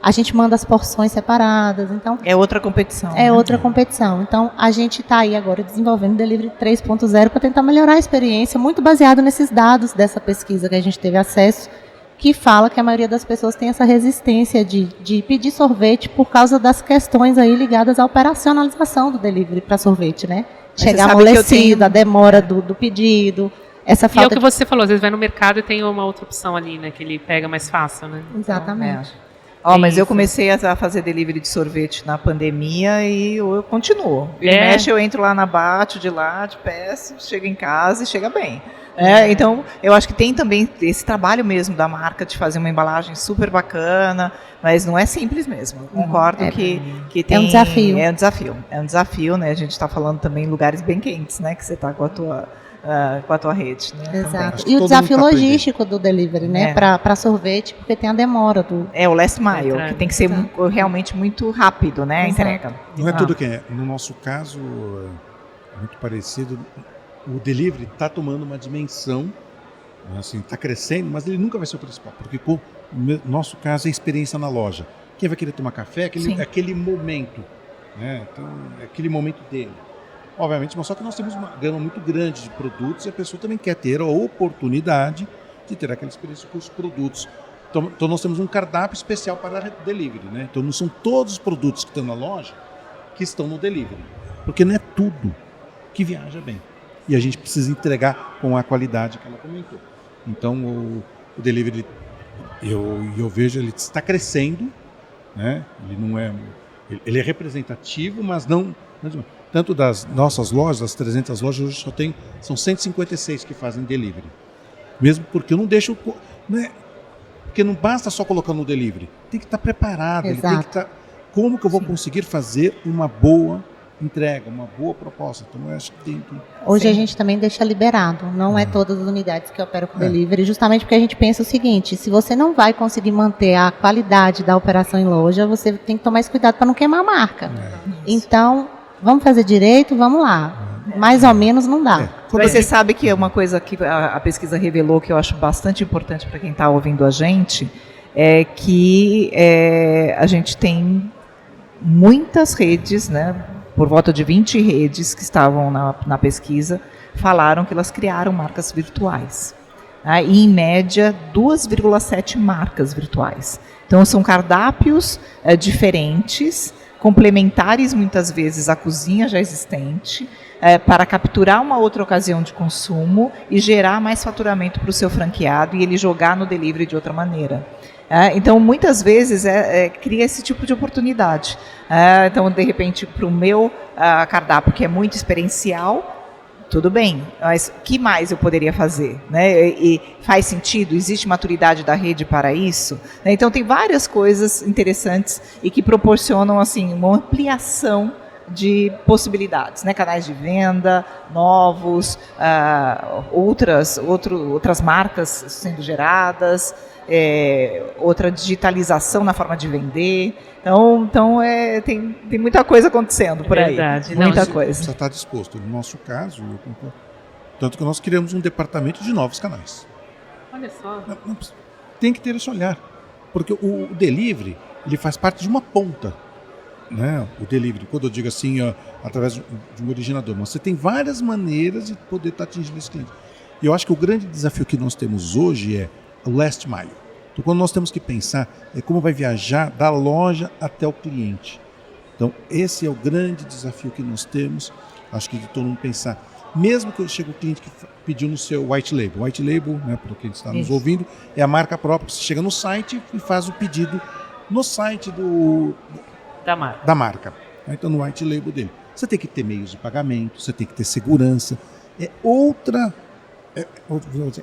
a gente manda as porções separadas, então é outra competição. É outra competição. Então a gente está aí agora desenvolvendo o delivery 3.0 para tentar melhorar a experiência, muito baseado nesses dados dessa pesquisa que a gente teve acesso, que fala que a maioria das pessoas tem essa resistência de pedir sorvete por causa das questões aí ligadas à operacionalização do delivery para sorvete, né? Chegar amolecido, a demora do pedido. Essa falta e é o que você falou, às vezes vai no mercado e tem uma outra opção ali, né? Que ele pega mais fácil, né? Exatamente. Mas eu comecei a fazer delivery de sorvete na pandemia e eu continuo. Mexe, eu entro lá na Bate, de peço, chego em casa e chega bem. Então, eu acho que tem também esse trabalho mesmo da marca de fazer uma embalagem super bacana, mas não é simples mesmo. Eu concordo que tem... É um desafio. É um desafio, né? A gente está falando também em lugares bem quentes, né? Que você está com a tua rede. Né? Exato. E o desafio logístico do delivery, né? Para sorvete, porque tem a demora do... o last mile, que tem que ser realmente muito rápido, né? A entrega. Não é tudo que é. No nosso caso, muito parecido, o delivery está tomando uma dimensão, assim, está crescendo, mas ele nunca vai ser o principal, porque no nosso caso é a experiência na loja. Quem vai querer tomar café é aquele momento, né? Então, é aquele momento dele. Obviamente, mas só que nós temos uma gama muito grande de produtos e a pessoa também quer ter a oportunidade de ter aquela experiência com os produtos. Então nós temos um cardápio especial para delivery, né? Então não são todos os produtos que estão na loja que estão no delivery, porque não é tudo que viaja bem. E a gente precisa entregar com a qualidade que ela comentou. Então o delivery, eu vejo, ele está crescendo, né? Ele é representativo, mas não tanto das nossas lojas, das 300 lojas, hoje são 156 que fazem delivery. Mesmo porque eu não deixo... Porque não basta só colocar no delivery. Tem que estar preparado. Ele tem que estar... Como que eu vou conseguir fazer uma boa entrega, uma boa proposta? Então eu acho que tem que... Hoje a gente também deixa liberado. Não é todas as unidades que operam com delivery, justamente porque a gente pensa o seguinte: se você não vai conseguir manter a qualidade da operação em loja, você tem que tomar esse cuidado para não queimar a marca. Então... vamos fazer direito, vamos lá. Mais ou menos não dá. Mas você sabe que é uma coisa que a pesquisa revelou que eu acho bastante importante para quem está ouvindo a gente, é que a gente tem muitas redes, né, por volta de 20 redes que estavam na pesquisa, falaram que elas criaram marcas virtuais. E, em média, 2,7 marcas virtuais. Então, são cardápios diferentes, complementares muitas vezes à cozinha já existente, para capturar uma outra ocasião de consumo e gerar mais faturamento para o seu franqueado e ele jogar no delivery de outra maneira. Então, muitas vezes, cria esse tipo de oportunidade. Então, de repente, para o meu cardápio, que é muito experiencial, tudo bem, mas o que mais eu poderia fazer? Né? E faz sentido? Existe maturidade da rede para isso? Então, tem várias coisas interessantes e que proporcionam assim, uma ampliação de possibilidades, né? Canais de venda, novos, outras marcas sendo geradas, outra digitalização na forma de vender. Então tem muita coisa acontecendo por aí. Muita coisa. Precisa estar disposto. No nosso caso, tanto que nós criamos um departamento de novos canais. Olha só. Tem que ter esse olhar. Porque o delivery, ele faz parte de uma ponta. Né? O delivery, quando eu digo assim, através de um originador, mas você tem várias maneiras de poder estar atingindo esse cliente. E eu acho que o grande desafio que nós temos hoje é o last mile. Então, quando nós temos que pensar como vai viajar da loja até o cliente. Então, esse é o grande desafio que nós temos. Acho que de todo mundo pensar. Mesmo que chega o cliente que pediu no seu white label. White label, né, para quem está nos ouvindo, é a marca própria. Você chega no site e faz o pedido no site da marca. Então, no white label dele. Você tem que ter meios de pagamento, você tem que ter segurança.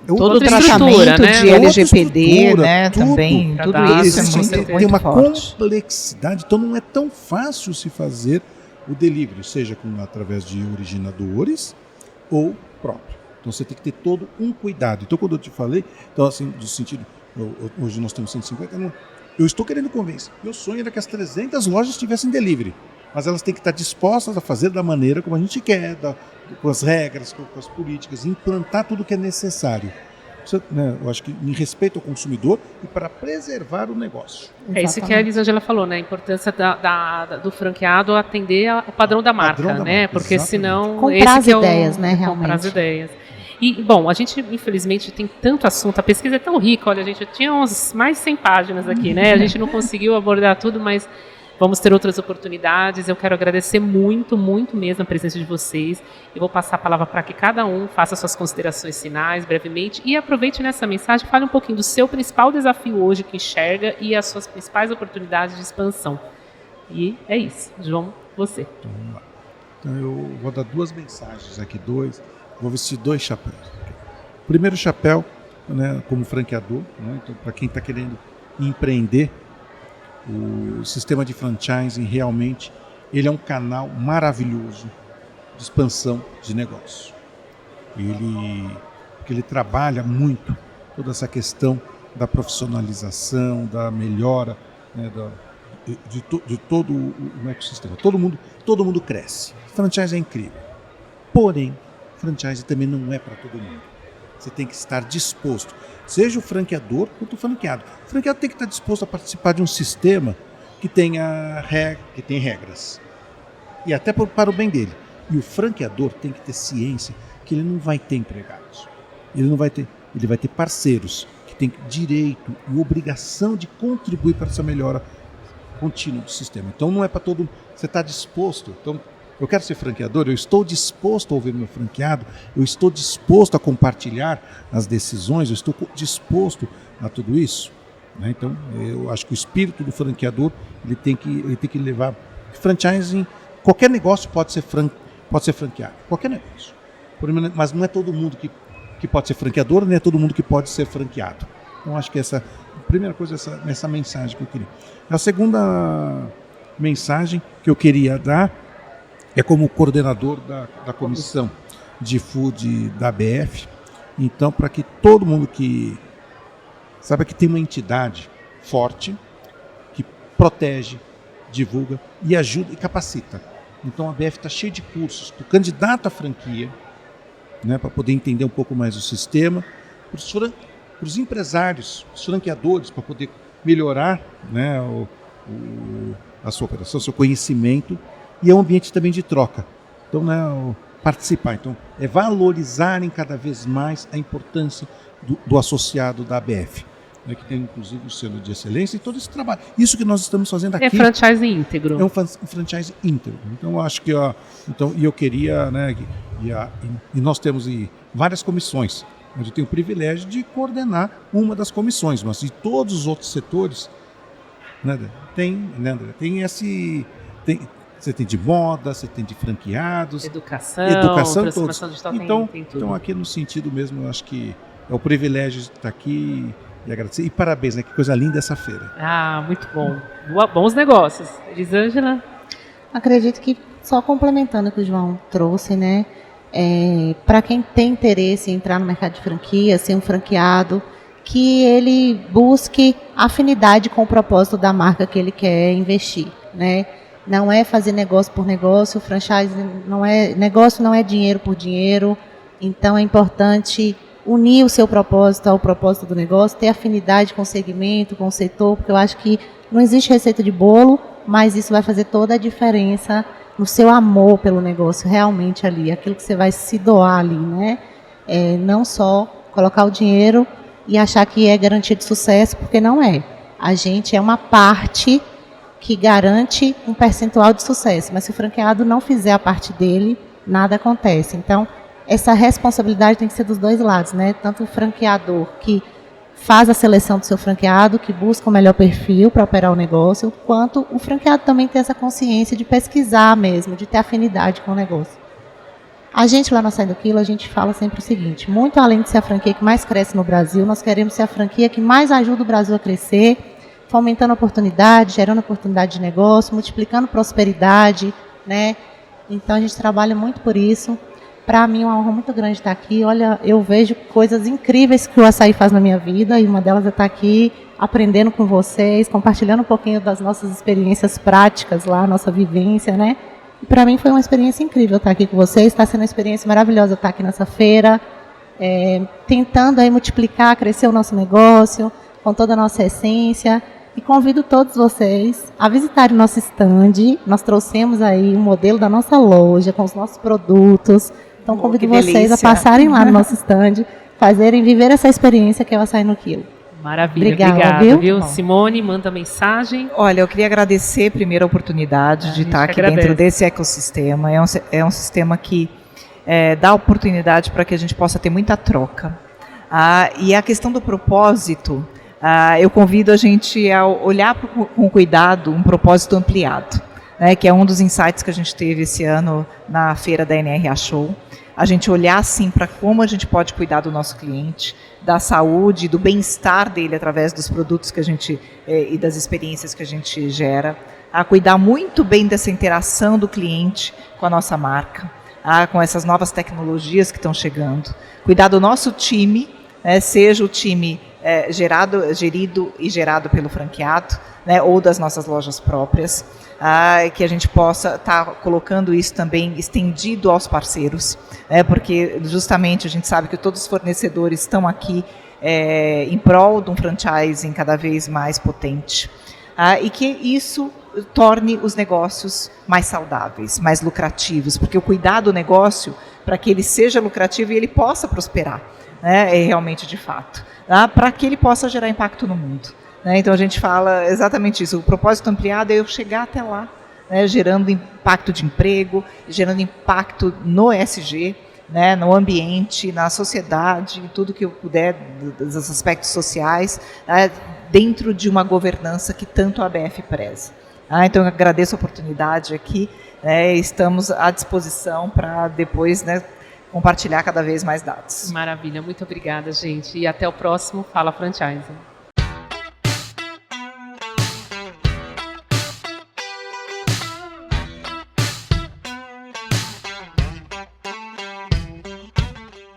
Todo o tratamento, né? De LGPD, né? Também, tudo isso é muito tem uma forte. Complexidade, então não é tão fácil se fazer o delivery, seja através de originadores ou próprio. Então você tem que ter todo um cuidado. Então, quando eu te falei, então, assim, do sentido, hoje nós temos 150, eu estou querendo convencer. Meu sonho era que as 300 lojas tivessem delivery, mas elas têm que estar dispostas a fazer da maneira como a gente quer, com as regras, com as políticas, implantar tudo o que é necessário. Eu acho que em respeito ao consumidor e para preservar o negócio. É isso que a Elisângela falou, né? A importância do franqueado atender ao padrão da marca, né? Porque exatamente. Senão... comprar as ideias, né? Realmente. Comprar as ideias. E, bom, a gente, infelizmente, tem tanto assunto, a pesquisa é tão rica, olha, a gente tinha mais de 100 páginas aqui, né? A gente não conseguiu abordar tudo, mas Vamos ter outras oportunidades. Eu quero agradecer muito, muito mesmo a presença de vocês. Eu vou passar a palavra para que cada um faça suas considerações finais brevemente e aproveite nessa mensagem, fale um pouquinho do seu principal desafio hoje que enxerga e as suas principais oportunidades de expansão. E é isso. João, você. Então, vamos lá. Então, eu vou dar 2 mensagens aqui, vou vestir 2 chapéus. O primeiro chapéu, né, como franqueador, né, então, para quem está querendo empreender, o sistema de franchising realmente ele é um canal maravilhoso de expansão de negócio. Ele trabalha muito toda essa questão da profissionalização, da melhora, né, de todo o ecossistema. Todo mundo cresce. Franchise é incrível. Porém, franchise também não é para todo mundo. Você tem que estar disposto, seja o franqueador quanto o franqueado. O franqueado tem que estar disposto a participar de um sistema que tem regras. E até para o bem dele. E o franqueador tem que ter ciência que ele não vai ter empregados. Ele vai ter parceiros que têm direito e obrigação de contribuir para essa melhora contínua do sistema. Então não é para todo mundo. Você está disposto? Então, eu quero ser franqueador, eu estou disposto a ouvir meu franqueado, eu estou disposto a compartilhar as decisões, eu estou disposto a tudo isso. Né? Então, eu acho que o espírito do franqueador ele tem que levar. Franchising, qualquer negócio pode ser franqueado, qualquer negócio. Mas não é todo mundo que pode ser franqueador, nem é todo mundo que pode ser franqueado. Então, acho que essa a primeira coisa, essa mensagem que eu queria. A segunda mensagem que eu queria dar é como coordenador da comissão de food da ABF. Então, para que todo mundo que saiba que tem uma entidade forte, que protege, divulga e ajuda e capacita. Então, a ABF está cheia de cursos para o candidato à franquia, né, para poder entender um pouco mais o sistema, para os empresários, os franqueadores, para poder melhorar, né, a sua operação, o seu conhecimento. E é um ambiente também de troca. Então, né, participar. Então, é valorizarem cada vez mais a importância do associado da ABF, né, que tem inclusive o selo de excelência e todo esse trabalho. Isso que nós estamos fazendo aqui. É franchise íntegro. É um franchise íntegro. Então, eu acho que eu queria, né, e nós temos várias comissões, onde eu tenho o privilégio de coordenar uma das comissões, mas de todos os outros setores, né, tem esse. Você tem de moda, você tem de franqueados, educação transformação digital, então, tem tudo. Então, aqui no sentido mesmo, eu acho que é o privilégio de estar aqui e agradecer. E parabéns, né? Que coisa linda essa feira. Ah, muito bom. Bons negócios. Elisângela? Acredito que, só complementando o que o João trouxe, né? Para quem tem interesse em entrar no mercado de franquia, ser um franqueado, que ele busque afinidade com o propósito da marca que ele quer investir, né? Não é fazer negócio por negócio, franchise negócio não é dinheiro por dinheiro, então é importante unir o seu propósito ao propósito do negócio, ter afinidade com o segmento, com o setor, porque eu acho que não existe receita de bolo, mas isso vai fazer toda a diferença no seu amor pelo negócio, realmente ali, aquilo que você vai se doar ali, né? Não só colocar o dinheiro e achar que é garantia de sucesso, porque não é. A gente é uma parte que garante um percentual de sucesso, mas se o franqueado não fizer a parte dele, nada acontece. Então, essa responsabilidade tem que ser dos dois lados, né? Tanto o franqueador que faz a seleção do seu franqueado, que busca o melhor perfil para operar o negócio, quanto o franqueado também tem essa consciência de pesquisar mesmo, de ter afinidade com o negócio. A gente lá na Sai do Quilo, a gente fala sempre o seguinte, muito além de ser a franquia que mais cresce no Brasil, nós queremos ser a franquia que mais ajuda o Brasil a crescer, fomentando oportunidade, gerando oportunidade de negócio, multiplicando prosperidade, né? Então, a gente trabalha muito por isso. Para mim, é uma honra muito grande estar aqui. Olha, eu vejo coisas incríveis que o açaí faz na minha vida, e uma delas é estar aqui aprendendo com vocês, compartilhando um pouquinho das nossas experiências práticas lá, nossa vivência, né? E para mim foi uma experiência incrível estar aqui com vocês, está sendo uma experiência maravilhosa estar aqui nessa feira, tentando aí multiplicar, crescer o nosso negócio, com toda a nossa essência. E convido todos vocês a visitarem o nosso stand. Nós trouxemos aí um modelo da nossa loja, com os nossos produtos. Então, convido vocês a passarem lá no nosso stand, viver essa experiência que é o Açaí no Quilo. Maravilha, obrigada, viu? Bom. Simone, manda mensagem. Olha, eu queria agradecer primeiro a oportunidade de estar aqui dentro desse ecossistema. É um sistema que dá oportunidade para que a gente possa ter muita troca. E a questão do propósito, eu convido a gente a olhar com cuidado um propósito ampliado, né, que é um dos insights que a gente teve esse ano na feira da NRA Show. A gente olhar, sim, para como a gente pode cuidar do nosso cliente, da saúde, do bem-estar dele através dos produtos que a gente e das experiências que a gente gera, a cuidar muito bem dessa interação do cliente com a nossa marca, com essas novas tecnologias que estão chegando, cuidar do nosso time, seja o time gerido e gerado pelo franqueado, né, ou das nossas lojas próprias, que a gente possa estar colocando isso também estendido aos parceiros, porque justamente a gente sabe que todos os fornecedores estão aqui em prol de um franchising cada vez mais potente, e que isso torne os negócios mais saudáveis, mais lucrativos, porque o cuidar do negócio para que ele seja lucrativo e ele possa prosperar, né, realmente de fato, para que ele possa gerar impacto no mundo. Então a gente fala exatamente isso, o propósito ampliado é eu chegar até lá, né, gerando impacto de emprego, gerando impacto no ESG, né, no ambiente, na sociedade, em tudo que eu puder, dos aspectos sociais, dentro de uma governança que tanto a ABF preza. Então eu agradeço a oportunidade aqui, estamos à disposição para depois, né, compartilhar cada vez mais dados. Maravilha, muito obrigada, gente. E até o próximo Fala Franchising.